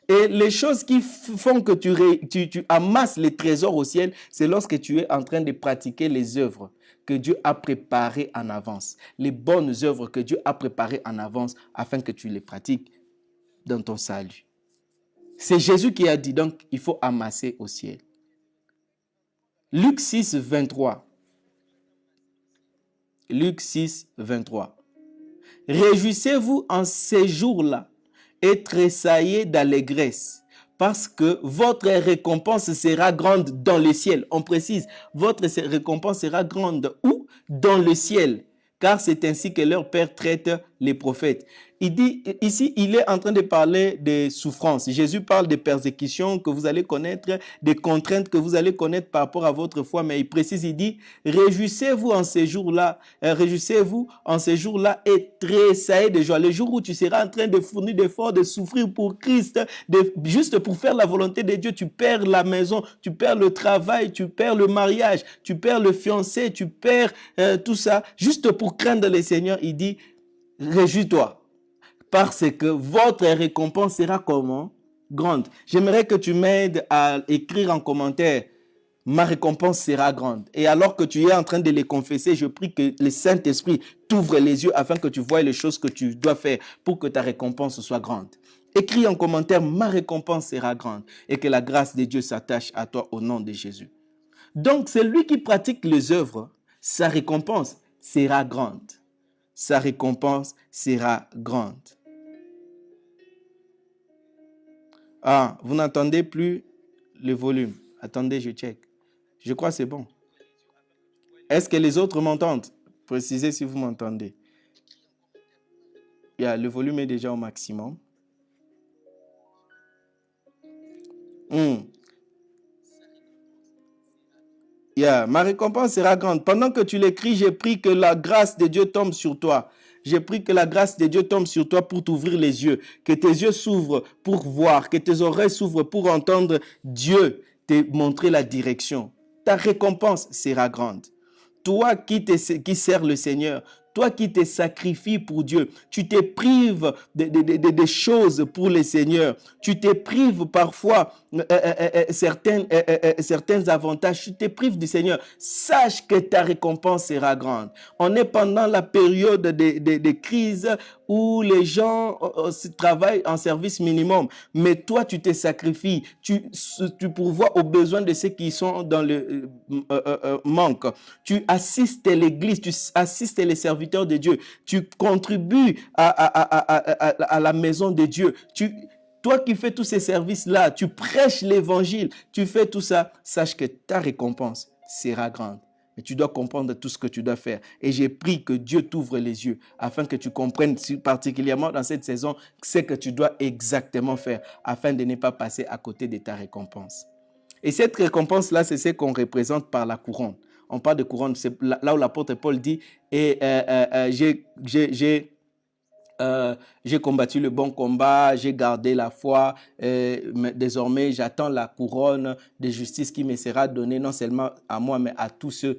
Et les choses qui font que tu amasses les trésors au ciel, c'est lorsque tu es en train de pratiquer les œuvres que Dieu a préparées en avance. Les bonnes œuvres que Dieu a préparées en avance afin que tu les pratiques dans ton salut. C'est Jésus qui a dit, donc il faut amasser au ciel. Luc 6, 23. Luc 6, 23. Réjouissez-vous en ces jours-là et tressaillez d'allégresse, parce que votre récompense sera grande dans le ciel. On précise, votre récompense sera grande où? Dans le ciel, car c'est ainsi que leur Père traite les prophètes. Il dit, ici, il est en train de parler des souffrances. Jésus parle des persécutions que vous allez connaître, des contraintes que vous allez connaître par rapport à votre foi, mais il précise, il dit, réjouissez-vous en ces jours-là et tressaillez de joie. Le jour où tu seras en train de fournir d'efforts, de souffrir pour Christ, juste pour faire la volonté de Dieu, tu perds la maison, tu perds le travail, tu perds le mariage, tu perds le fiancé, tu perds tout ça, juste pour craindre le Seigneur, il dit, réjouis-toi. Parce que votre récompense sera comment? Grande. J'aimerais que tu m'aides à écrire en commentaire. Ma récompense sera grande. Et alors que tu es en train de les confesser, je prie que le Saint-Esprit t'ouvre les yeux afin que tu voies les choses que tu dois faire pour que ta récompense soit grande. Écris en commentaire, ma récompense sera grande. Et que la grâce de Dieu s'attache à toi au nom de Jésus. Donc, celui qui pratique les œuvres, sa récompense sera grande. Sa récompense sera grande. Ah, vous n'entendez plus le volume. Attendez, je check. Je crois que c'est bon. Est-ce que les autres m'entendent? Précisez si vous m'entendez. Le volume est déjà au maximum. Hmm. Yeah. Ma récompense sera grande. Pendant que tu l'écris, j'ai pris que la grâce de Dieu tombe sur toi. J'ai pris que la grâce de Dieu tombe sur toi pour t'ouvrir les yeux, que tes yeux s'ouvrent pour voir, que tes oreilles s'ouvrent pour entendre Dieu te montrer la direction. Ta récompense sera grande. Toi qui sers le Seigneur, toi qui te sacrifies pour Dieu, tu te prives de choses pour le Seigneur. Tu te prives parfois certains avantages. Tu te prives du Seigneur. Sache que ta récompense sera grande. On est pendant la période de crise où les gens travaillent en service minimum. Mais toi, tu te sacrifies. Tu pourvois aux besoins de ceux qui sont dans le manque. Tu assistes l'église, tu assistes les serviteurs de Dieu. Tu contribues à la maison de Dieu. Toi qui fais tous ces services-là, tu prêches l'évangile, tu fais tout ça, sache que ta récompense sera grande. Mais tu dois comprendre tout ce que tu dois faire. Et j'ai pris que Dieu t'ouvre les yeux afin que tu comprennes particulièrement dans cette saison ce que tu dois exactement faire afin de ne pas passer à côté de ta récompense. Et cette récompense-là, c'est ce qu'on représente par la couronne. On parle de couronne, c'est là où l'apôtre Paul dit et j'ai combattu le bon combat, j'ai gardé la foi, désormais j'attends la couronne de justice qui me sera donnée non seulement à moi, mais à tous ceux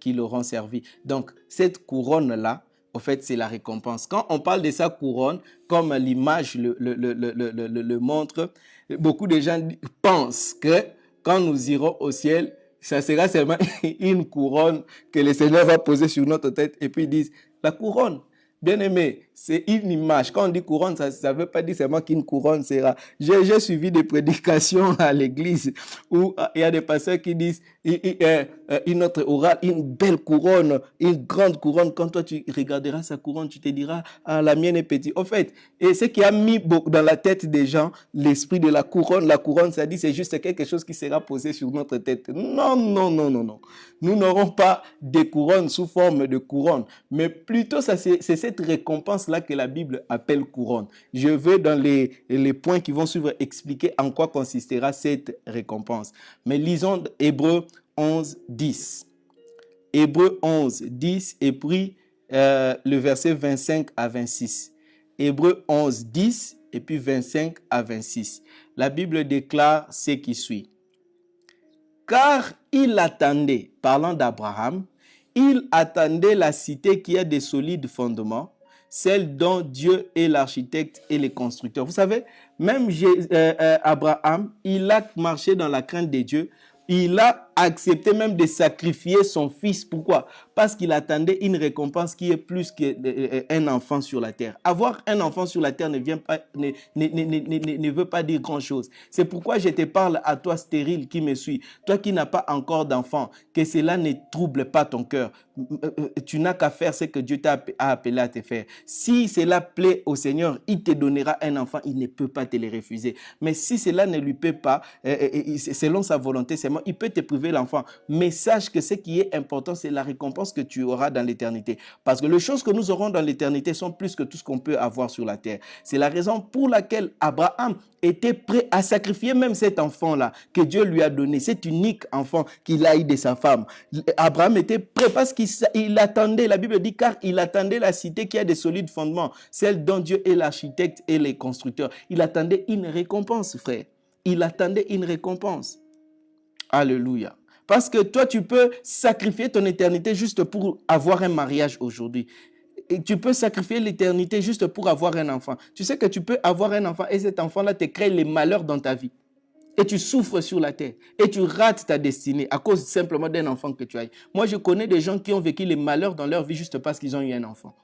qui l'auront servi. Donc, cette couronne-là, au fait, c'est la récompense. Quand on parle de sa couronne, comme l'image le montre, beaucoup de gens pensent que quand nous irons au ciel, ça sera seulement une couronne que le Seigneur va poser sur notre tête et puis ils disent, la couronne. Bien aimé, c'est une image. Quand on dit couronne, ça ne veut pas dire seulement qu'une couronne sera. J'ai suivi des prédications à l'église où il y a des pasteurs qui disent une autre orale, une belle couronne, une grande couronne. Quand toi tu regarderas sa couronne, tu te diras, ah, la mienne est petite. Au fait, et ce qui a mis dans la tête des gens l'esprit de la couronne, ça dit c'est juste quelque chose qui sera posé sur notre tête. Non, non, non, non, non. Nous n'aurons pas des couronnes sous forme de couronne, mais plutôt c'est cette récompense-là que la Bible appelle couronne. Je vais dans les points qui vont suivre expliquer en quoi consistera cette récompense. Mais lisons Hébreux 11, 10. Hébreux 11, 10 et puis le verset 25 à 26. Hébreux 11, 10 et puis 25 à 26. La Bible déclare ce qui suit. Car il attendait, parlant d'Abraham, il attendait la cité qui a des solides fondements, celle dont Dieu est l'architecte et le constructeur. Vous savez, même Abraham, il a marché dans la crainte de Dieu. Il a accepté même de sacrifier son fils. Pourquoi? Parce qu'il attendait une récompense qui est plus qu'un enfant sur la terre. Avoir un enfant sur la terre ne veut pas dire grand-chose. C'est pourquoi je te parle à toi stérile qui me suis, toi qui n'as pas encore d'enfant, que cela ne trouble pas ton cœur. Tu n'as qu'à faire ce que Dieu t'a appelé à te faire. Si cela plaît au Seigneur, il te donnera un enfant, il ne peut pas te le refuser. Mais si cela ne lui plaît pas, selon sa volonté, seulement, il peut te priver l'enfant. Mais sache que ce qui est important, c'est la récompense que tu auras dans l'éternité. Parce que les choses que nous aurons dans l'éternité sont plus que tout ce qu'on peut avoir sur la terre. C'est la raison pour laquelle Abraham était prêt à sacrifier même cet enfant-là que Dieu lui a donné, cet unique enfant qu'il a eu de sa femme. Abraham était prêt parce qu'il attendait, la Bible dit, car il attendait la cité qui a des solides fondements, celle dont Dieu est l'architecte et les constructeurs. Il attendait une récompense, frère. Il attendait une récompense. Alléluia. Parce que toi, tu peux sacrifier ton éternité juste pour avoir un mariage aujourd'hui. Et tu peux sacrifier l'éternité juste pour avoir un enfant. Tu sais que tu peux avoir un enfant et cet enfant-là te crée les malheurs dans ta vie. Et tu souffres sur la terre. Et tu rates ta destinée à cause simplement d'un enfant que tu as eu. Moi, je connais des gens qui ont vécu les malheurs dans leur vie juste parce qu'ils ont eu un enfant.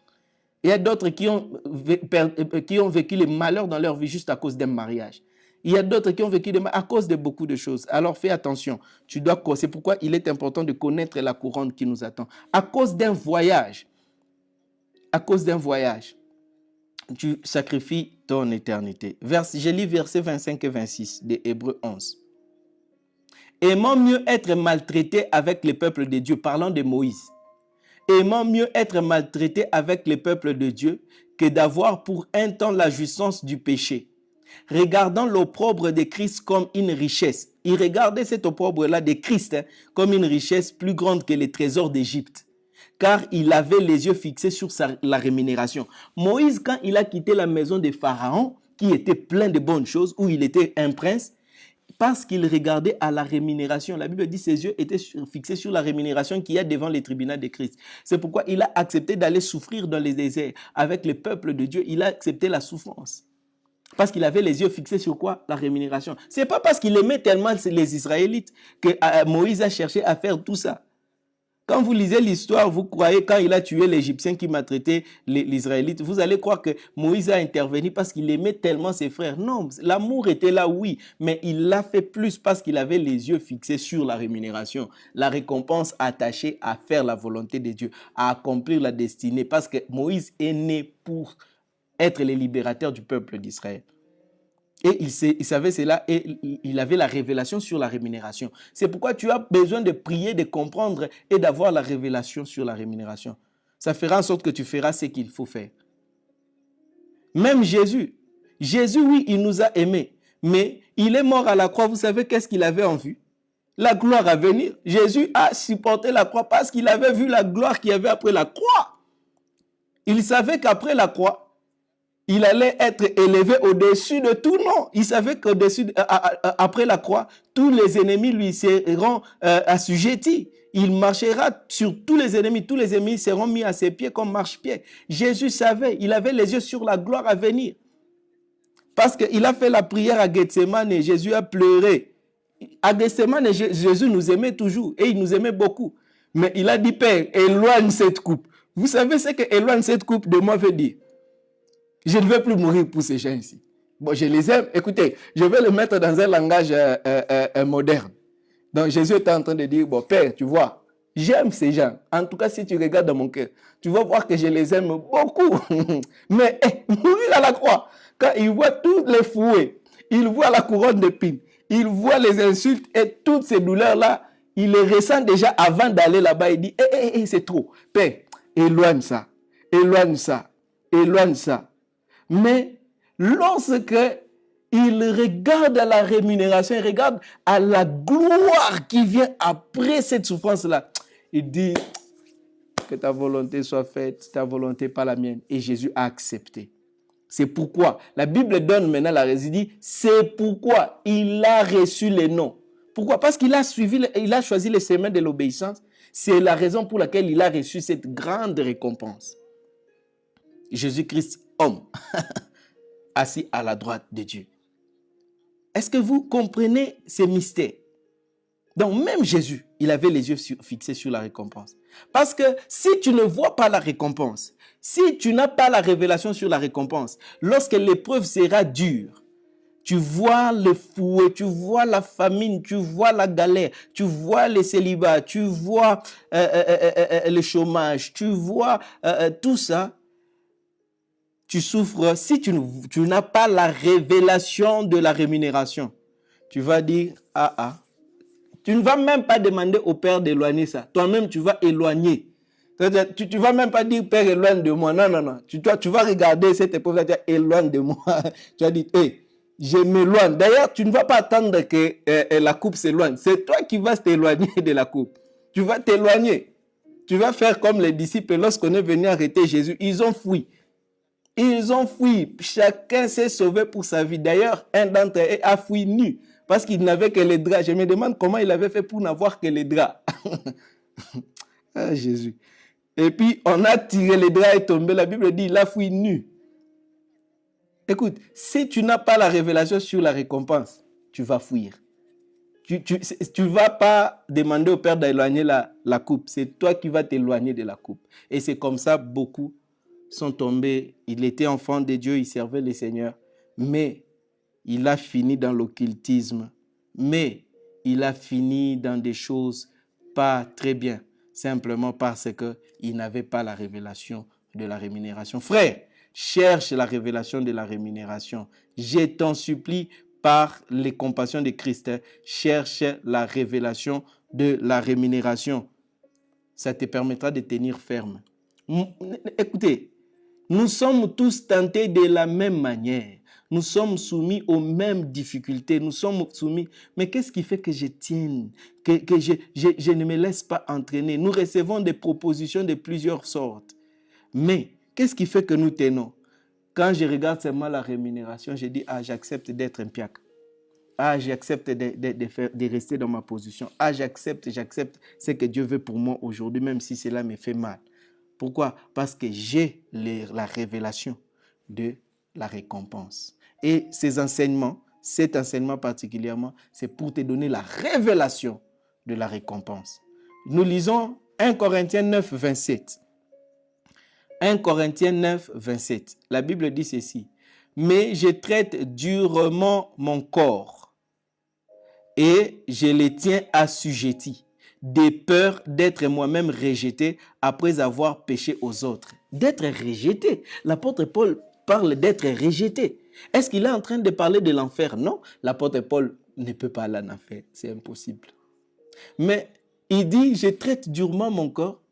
Il y a d'autres qui ont vécu les malheurs dans leur vie juste à cause d'un mariage. Il y a d'autres qui ont vécu à cause de beaucoup de choses. Alors fais attention. C'est pourquoi il est important de connaître la couronne qui nous attend. À cause d'un voyage, tu sacrifies ton éternité. Je lis versets 25 et 26 de Hébreux 11. Aimant mieux être maltraité avec les peuples de Dieu, parlant de Moïse. Aimant mieux être maltraité avec les peuples de Dieu que d'avoir pour un temps la jouissance du péché. regardant l'opprobre de Christ comme une richesse. Il regardait cet opprobre-là de Christ comme une richesse plus grande que les trésors d'Égypte, car il avait les yeux fixés sur la rémunération. Moïse, quand il a quitté la maison de Pharaon, qui était plein de bonnes choses, où il était un prince, parce qu'il regardait à la rémunération. La Bible dit que ses yeux étaient fixés sur la rémunération qu'il y a devant les tribunaux de Christ. C'est pourquoi il a accepté d'aller souffrir dans les déserts avec le peuple de Dieu. Il a accepté la souffrance. Parce qu'il avait les yeux fixés sur quoi? La rémunération. Ce n'est pas parce qu'il aimait tellement les Israélites que Moïse a cherché à faire tout ça. Quand vous lisez l'histoire, vous croyez quand il a tué l'Égyptien qui maltraitait les Israélites, vous allez croire que Moïse a intervenu parce qu'il aimait tellement ses frères. Non, l'amour était là, oui, mais il l'a fait plus parce qu'il avait les yeux fixés sur la rémunération, la récompense attachée à faire la volonté de Dieu, à accomplir la destinée, parce que Moïse est né pour être le libérateur du peuple d'Israël. Et il savait cela et il avait la révélation sur la rémunération. C'est pourquoi tu as besoin de prier, de comprendre et d'avoir la révélation sur la rémunération. Ça fera en sorte que tu feras ce qu'il faut faire. Même Jésus, oui, il nous a aimés, mais il est mort à la croix. Vous savez qu'est-ce qu'il avait en vue? La gloire à venir. Jésus a supporté la croix parce qu'il avait vu la gloire qu'il y avait après la croix. Il savait qu'après la croix, il allait être élevé au-dessus de tout nom. Il savait qu'au-dessus, après la croix, tous les ennemis lui seront assujettis. Il marchera sur tous les ennemis seront mis à ses pieds comme marche-pied. Jésus savait, il avait les yeux sur la gloire à venir. Parce qu'il a fait la prière à Gethsemane et Jésus a pleuré. À Gethsemane, Jésus nous aimait toujours et il nous aimait beaucoup. Mais il a dit, Père, éloigne cette coupe. Vous savez ce que éloigne cette coupe de moi veut dire? Je ne veux plus mourir pour ces gens ici. Bon, je les aime. Écoutez, je vais le mettre dans un langage moderne. Donc, Jésus était en train de dire, bon, Père, tu vois, j'aime ces gens. En tout cas, si tu regardes dans mon cœur, tu vas voir que je les aime beaucoup. Mais mourir à la croix, quand il voit tous les fouets, il voit la couronne d'épines, il voit les insultes et toutes ces douleurs-là, il les ressent déjà avant d'aller là-bas. Il dit, c'est trop. Père, éloigne ça, éloigne ça, éloigne ça. Mais lorsque il regarde à la rémunération, il regarde à la gloire qui vient après cette souffrance-là, il dit que ta volonté soit faite, ta volonté pas la mienne. Et Jésus a accepté. C'est pourquoi la Bible donne maintenant la raison, dit c'est pourquoi il a reçu les noms. Pourquoi? Parce qu'il a choisi le chemin de l'obéissance. C'est la raison pour laquelle il a reçu cette grande récompense. Jésus-Christ, homme, assis à la droite de Dieu. Est-ce que vous comprenez ces mystères? Donc même Jésus, il avait les yeux fixés sur la récompense. Parce que si tu ne vois pas la récompense, si tu n'as pas la révélation sur la récompense, lorsque l'épreuve sera dure, tu vois le fouet, tu vois la famine, tu vois la galère, tu vois les célibats, tu vois le chômage, tu vois tout ça. Tu souffres, si tu n'as pas la révélation de la rémunération, tu vas dire, tu ne vas même pas demander au Père d'éloigner ça. Toi-même, tu vas éloigner. Tu ne vas même pas dire, Père, éloigne de moi. Non. Tu vas regarder cette épreuve-là, tu vas dire, éloigne de moi. Tu vas dire, je m'éloigne. D'ailleurs, tu ne vas pas attendre que la coupe s'éloigne. C'est toi qui vas t'éloigner de la coupe. Tu vas t'éloigner. Tu vas faire comme les disciples lorsqu'on est venu arrêter Jésus. Ils ont fui. Ils ont fui. Chacun s'est sauvé pour sa vie. D'ailleurs, un d'entre eux a fui nu parce qu'il n'avait que les draps. Je me demande comment il avait fait pour n'avoir que les draps. Ah, Jésus. Et puis, on a tiré les draps et tombé. La Bible dit, il a fui nu. Écoute, si tu n'as pas la révélation sur la récompense, tu vas fuir. Tu ne vas pas demander au Père d'éloigner la coupe. C'est toi qui vas t'éloigner de la coupe. Et c'est comme ça, beaucoup sont tombés. Il était enfant de Dieu, il servait le Seigneur, mais il a fini dans l'occultisme, mais il a fini dans des choses pas très bien, simplement parce qu'il n'avait pas la révélation de la rémunération. Frère, cherche la révélation de la rémunération. Je t'en supplie, par les compassions de Christ, cherche la révélation de la rémunération. Ça te permettra de tenir ferme. Écoutez, nous sommes tous tentés de la même manière. Nous sommes soumis aux mêmes difficultés. Nous sommes soumis. Mais qu'est-ce qui fait que je tienne, que je ne me laisse pas entraîner? Nous recevons des propositions de plusieurs sortes. Mais qu'est-ce qui fait que nous tenons? Quand je regarde seulement la rémunération, je dis, ah, j'accepte d'être un piac. Ah, j'accepte de rester dans ma position. Ah, j'accepte ce que Dieu veut pour moi aujourd'hui, même si cela me fait mal. Pourquoi? Parce que j'ai la révélation de la récompense. Et ces enseignements, cet enseignement particulièrement, c'est pour te donner la révélation de la récompense. Nous lisons 1 Corinthiens 9, 27. 1 Corinthiens 9, 27. La Bible dit ceci. Mais je traite durement mon corps et je le tiens assujetti, de peur d'être moi-même rejeté après avoir péché aux autres. D'être rejeté. L'apôtre Paul parle d'être rejeté. Est-ce qu'il est en train de parler de l'enfer? Non, l'apôtre Paul ne peut pas aller en enfer. C'est impossible. Mais il dit, je traite durement mon corps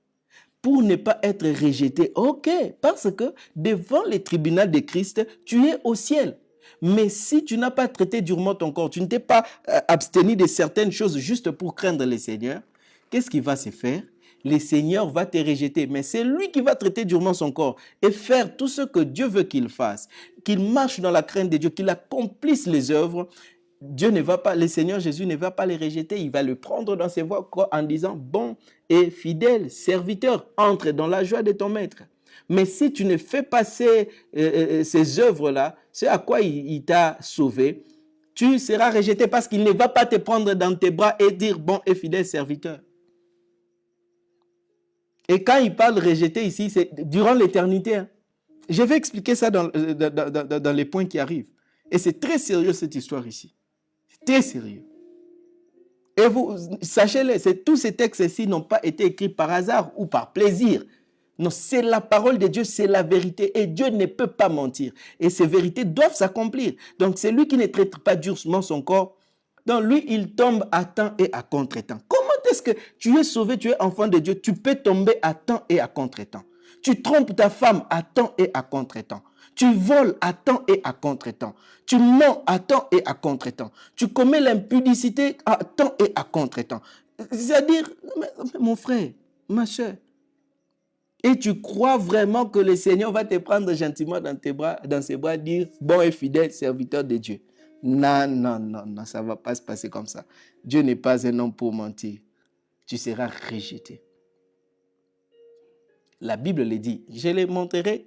pour ne pas être rejeté. Ok, parce que devant le tribunal de Christ, tu es au ciel. Mais si tu n'as pas traité durement ton corps, tu ne t'es pas abstenu de certaines choses juste pour craindre le Seigneur, qu'est-ce qui va se faire? Le Seigneur va te rejeter, mais c'est lui qui va traiter durement son corps et faire tout ce que Dieu veut qu'il fasse, qu'il marche dans la crainte de Dieu, qu'il accomplisse les œuvres. Dieu ne va pas, le Seigneur Jésus ne va pas les rejeter, il va le prendre dans ses voies en disant, bon et fidèle serviteur, entre dans la joie de ton maître. Mais si tu ne fais pas ces œuvres-là, c'est à quoi il t'a sauvé, tu seras rejeté parce qu'il ne va pas te prendre dans tes bras et dire, bon et fidèle serviteur. Et quand il parle rejeté ici, c'est durant l'éternité. Hein. Je vais expliquer ça dans les points qui arrivent. Et c'est très sérieux cette histoire ici. C'est très sérieux. Et vous, sachez-le, tous ces textes-ci n'ont pas été écrits par hasard ou par plaisir. Non, c'est la parole de Dieu, c'est la vérité. Et Dieu ne peut pas mentir. Et ces vérités doivent s'accomplir. Donc, c'est lui qui ne traite pas durement son corps. Donc, lui, il tombe à temps et à contre-temps. Comment est-ce que tu es sauvé, tu es enfant de Dieu, tu peux tomber à temps et à contre-temps? Tu trompes ta femme à temps et à contre-temps. Tu voles à temps et à contre-temps. Tu mens à temps et à contre-temps. Tu commets l'impudicité à temps et à contre-temps. C'est-à-dire, mon frère, ma soeur, et tu crois vraiment que le Seigneur va te prendre gentiment dans ses bras, dire, bon et fidèle serviteur de Dieu. Non, non, non, non, ça ne va pas se passer comme ça. Dieu n'est pas un homme pour mentir. Tu seras rejeté. La Bible le dit. Je les montrerai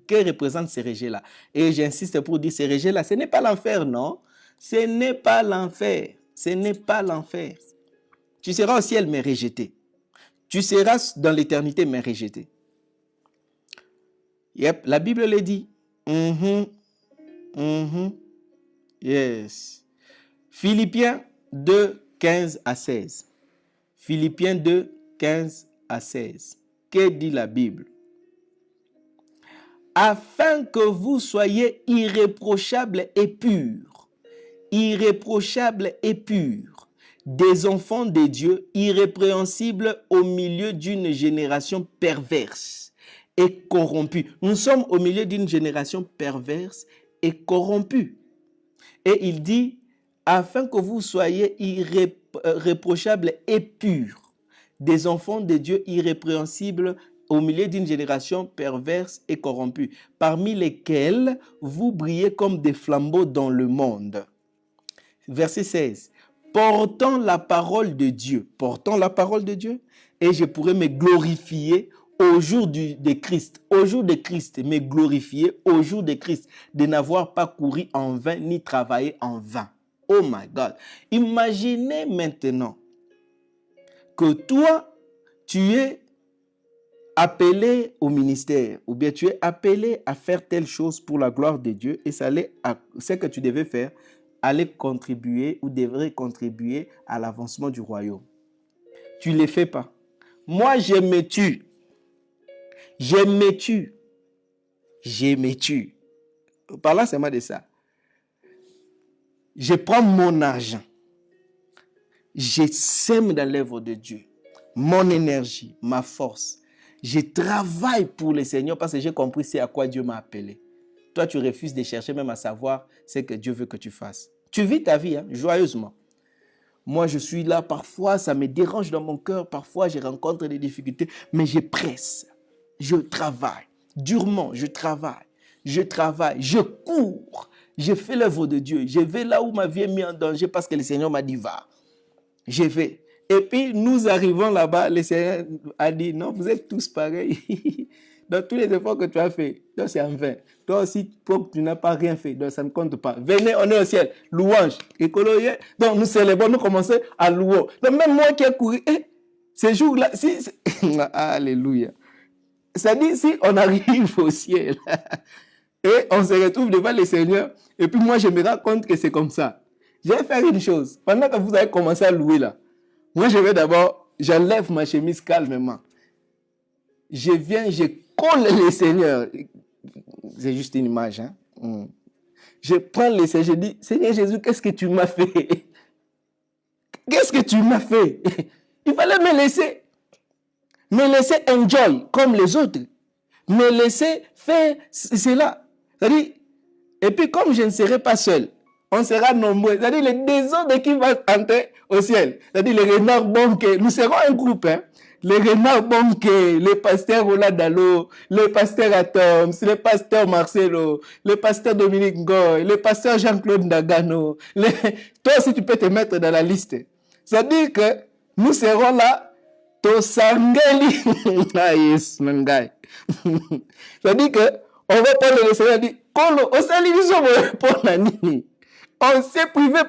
que représentent ces rejets-là. Et j'insiste pour dire, ces rejets-là, ce n'est pas l'enfer, non. Ce n'est pas l'enfer. Ce n'est pas l'enfer. Tu seras au ciel, mais rejeté. Tu seras dans l'éternité, mais rejeté. Yep, la Bible le dit. Yes. Philippiens 2, 15 à 16. Philippiens 2, 15 à 16. Que dit la Bible? Afin que vous soyez irréprochables et purs, des enfants de Dieu, irrépréhensibles au milieu d'une génération perverse et corrompue. Nous sommes au milieu d'une génération perverse et corrompue. Et il dit, afin que vous soyez irréprochables et purs, des enfants de Dieu irrépréhensibles au milieu d'une génération perverse et corrompue, parmi lesquels vous brillez comme des flambeaux dans le monde. Verset 16. Portant la parole de Dieu, et je pourrais me glorifier au jour de Christ, me glorifier au jour de Christ, de n'avoir pas couru en vain ni travaillé en vain. Oh my God. Imaginez maintenant que toi, tu es appelé au ministère, ou bien tu es appelé à faire telle chose pour la gloire de Dieu, et ce que tu devais faire, aller contribuer ou devrait contribuer à l'avancement du royaume. Tu ne le fais pas. Moi, je me tue. Parlant seulement de ça. Je prends mon argent. Je sème dans l'œuvre de Dieu. Mon énergie, ma force. Je travaille pour le Seigneur parce que j'ai compris c'est à quoi Dieu m'a appelé. Toi, tu refuses de chercher même à savoir ce que Dieu veut que tu fasses. Tu vis ta vie joyeusement. Moi, je suis là, parfois, ça me dérange dans mon cœur, parfois, je rencontre des difficultés, mais je presse, je travaille, durement, je travaille, je cours, je fais l'œuvre de Dieu, je vais là où ma vie est mise en danger parce que le Seigneur m'a dit, va, je vais. Et puis, nous arrivons là-bas, le Seigneur a dit, non, vous êtes tous pareils. Dans tous les efforts que tu as fait, donc c'est en vain. Toi aussi, tu n'as pas rien fait, donc ça ne compte pas. Venez, on est au ciel, louange, écologie. Donc nous célébrons, nous commençons à louer. Donc même moi qui ai couru, ces jours-là, alléluia. Ça dit, si on arrive au ciel et on se retrouve devant le Seigneur, et puis moi je me rends compte que c'est comme ça. Je vais faire une chose. Pendant que vous avez commencé à louer là, moi je vais d'abord, j'enlève ma chemise calmement. Je viens, je colle le Seigneur. C'est juste une image. Je prends le Seigneur, je dis, Seigneur Jésus, qu'est-ce que tu m'as fait? Qu'est-ce que tu m'as fait? Il fallait me laisser enjoy comme les autres. Me laisser faire cela. C'est-à-dire, et puis comme je ne serai pas seul, on sera nombreux. C'est-à-dire les désordres qui vont entrer au ciel. C'est-à-dire les renards banqués. Nous serons un groupe, Les renards banqués, les pasteurs Oladalo, les pasteurs Atoms, les pasteurs Marcelo, les pasteurs Dominique Ngoy, les pasteurs Jean-Claude Ndagano. Toi aussi, tu peux te mettre dans la liste. C'est-à-dire que nous serons là, Tosangeli. Ah yes, mon gars. C'est-à-dire que on va prendre le Seigneur et dire, Kolo, on s'allie pour la nuit. On s'est privé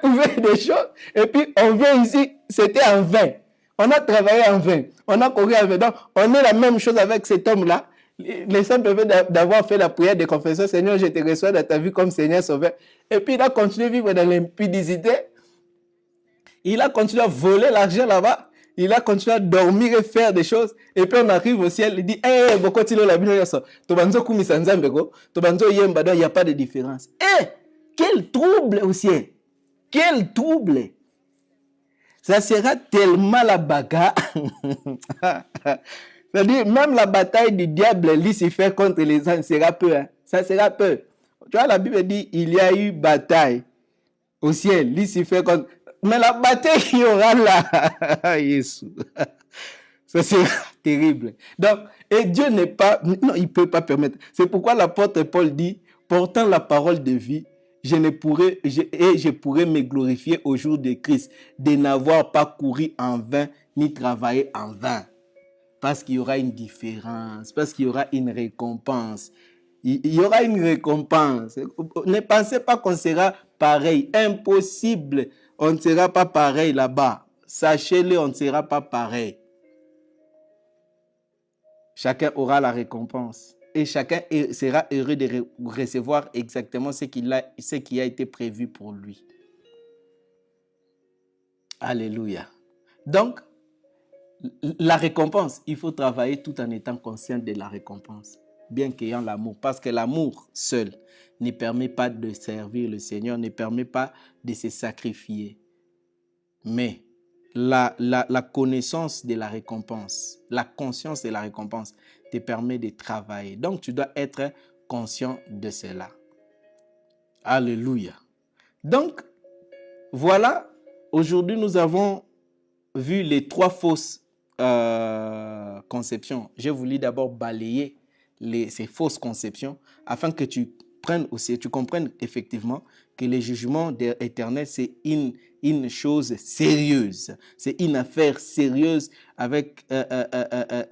des choses et puis on vient ici, c'était en vain. On a travaillé en vain. On a couru en vain. Donc, on est la même chose avec cet homme-là. Les saints peuvent d'avoir fait la prière de confession. Seigneur, je te reçois dans ta vie comme Seigneur Sauveur. Et puis, il a continué à vivre dans l'impudicité. Il a continué à voler l'argent là-bas. Il a continué à dormir et faire des choses. Et puis, on arrive au ciel. Il dit, il n'y a pas de différence. Quel trouble au ciel. Quel trouble. Ça sera tellement la bagarre. C'est-à-dire, même la bataille du diable, Lucifer contre les anges, sera peu. Ça sera peu. Tu vois, la Bible dit, il y a eu bataille au ciel, Lucifer contre... Mais la bataille qu'il y aura là, Jésus, ça sera terrible. Donc, et Dieu n'est pas... Non, il ne peut pas permettre. C'est pourquoi l'apôtre Paul dit, portant la parole de vie, je pourrais me glorifier au jour de Christ, de n'avoir pas couru en vain, ni travaillé en vain. Parce qu'il y aura une différence, parce qu'il y aura une récompense. Il y aura une récompense. Ne pensez pas qu'on sera pareil. Impossible. On ne sera pas pareil là-bas. Sachez-le, on ne sera pas pareil. Chacun aura la récompense. Et chacun sera heureux de recevoir exactement ce qui a été prévu pour lui. Alléluia. Donc, la récompense, il faut travailler tout en étant conscient de la récompense, bien qu'ayant l'amour. Parce que l'amour seul ne permet pas de servir le Seigneur, ne permet pas de se sacrifier. Mais la connaissance de la récompense, la conscience de la récompense te permet de travailler. Donc, tu dois être conscient de cela. Alléluia. Donc, voilà, aujourd'hui, nous avons vu les 3 fausses conceptions. Je voulais d'abord balayer ces fausses conceptions afin que tu comprennes effectivement que le jugement éternel, c'est une chose sérieuse. C'est une affaire sérieuse avec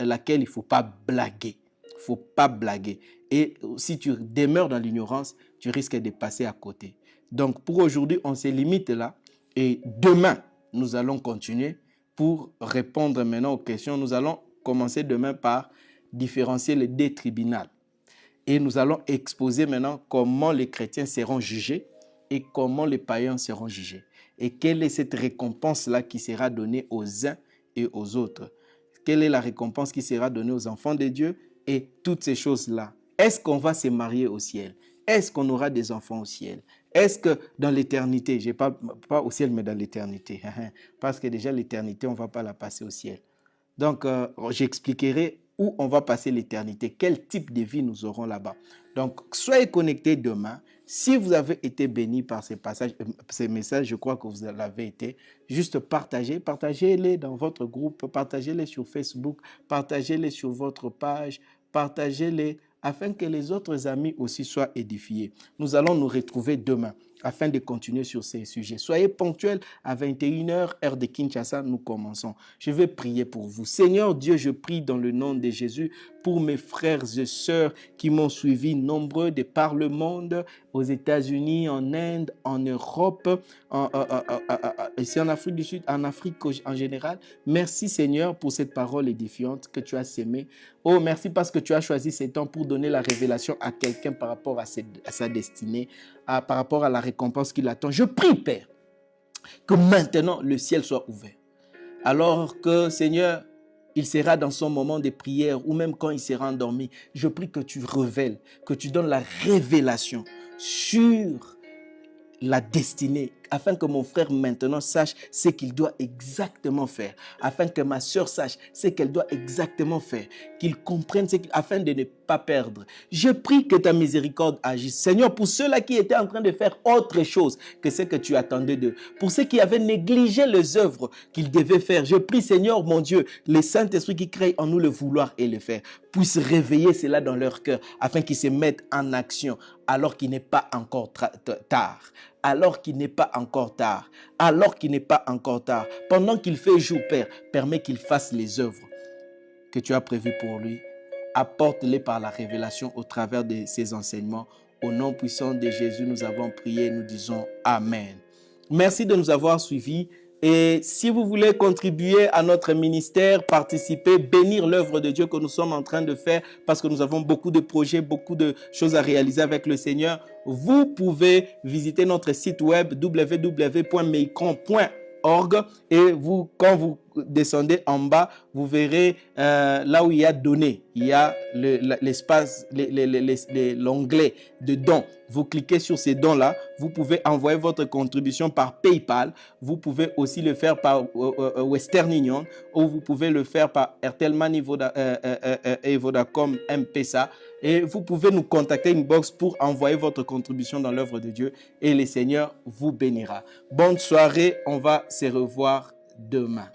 laquelle il ne faut pas blaguer. Il ne faut pas blaguer. Et si tu demeures dans l'ignorance, tu risques de passer à côté. Donc, pour aujourd'hui, on se limite là. Et demain, nous allons continuer pour répondre maintenant aux questions. Nous allons commencer demain par différencier les 2 tribunaux. Et nous allons exposer maintenant comment les chrétiens seront jugés et comment les païens seront jugés. Et quelle est cette récompense-là qui sera donnée aux uns et aux autres? Quelle est la récompense qui sera donnée aux enfants de Dieu et toutes ces choses-là? Est-ce qu'on va se marier au ciel? Est-ce qu'on aura des enfants au ciel? Est-ce que dans l'éternité, je parle pas au ciel mais dans l'éternité, parce que déjà l'éternité, on ne va pas la passer au ciel. Donc, j'expliquerai où on va passer l'éternité, quel type de vie nous aurons là-bas. Donc, soyez connectés demain. Si vous avez été bénis par ces passages, ces messages, je crois que vous l'avez été, juste partagez-les dans votre groupe, partagez-les sur Facebook, partagez-les sur votre page, partagez-les afin que les autres amis aussi soient édifiés. Nous allons nous retrouver demain afin de continuer sur ces sujets. Soyez ponctuels à 21h, heure de Kinshasa, nous commençons. Je vais prier pour vous. Seigneur Dieu, je prie dans le nom de Jésus pour mes frères et sœurs qui m'ont suivi, nombreux de par le monde, aux États-Unis, en Inde, en Europe, ici en Afrique du Sud, en Afrique en général. Merci Seigneur pour cette parole édifiante que tu as sémée. Oh, merci parce que tu as choisi ces temps pour donner la révélation à quelqu'un par rapport à sa destinée, par rapport à la récompense qu'il attend. Je prie, Père, que maintenant le ciel soit ouvert. Alors que, Seigneur, il sera dans son moment de prière ou même quand il sera endormi, je prie que tu révèles, que tu donnes la révélation sur la destinée, afin que mon frère maintenant sache ce qu'il doit exactement faire, afin que ma sœur sache ce qu'elle doit exactement faire, qu'il comprenne afin de ne pas perdre. Je prie que ta miséricorde agisse. Seigneur, pour ceux-là qui étaient en train de faire autre chose que ce que tu attendais d'eux, pour ceux qui avaient négligé les œuvres qu'ils devaient faire, je prie, Seigneur, mon Dieu, le Saint-Esprit qui crée en nous le vouloir et le faire, puisse réveiller cela dans leur cœur, afin qu'ils se mettent en action, alors qu'il n'est pas encore tard. Alors qu'il n'est pas encore tard. Alors qu'il n'est pas encore tard. Pendant qu'il fait jour, Père, permets qu'il fasse les œuvres que tu as prévues pour lui. Apporte-les par la révélation au travers de ses enseignements. Au nom puissant de Jésus, nous avons prié et nous disons Amen. Merci de nous avoir suivis. Et si vous voulez contribuer à notre ministère, participer, bénir l'œuvre de Dieu que nous sommes en train de faire, parce que nous avons beaucoup de projets, beaucoup de choses à réaliser avec le Seigneur, vous pouvez visiter notre site web www.meicon.org et quand vous descendez en bas, vous verrez là où il y a donner, il y a l'espace, l'onglet de dons. Vous cliquez sur ces dons-là, vous pouvez envoyer votre contribution par PayPal, vous pouvez aussi le faire par Western Union ou vous pouvez le faire par Airtel Money et Vodacom M-Pesa. Et vous pouvez nous contacter inbox pour envoyer votre contribution dans l'œuvre de Dieu et le Seigneur vous bénira. Bonne soirée, on va se revoir demain.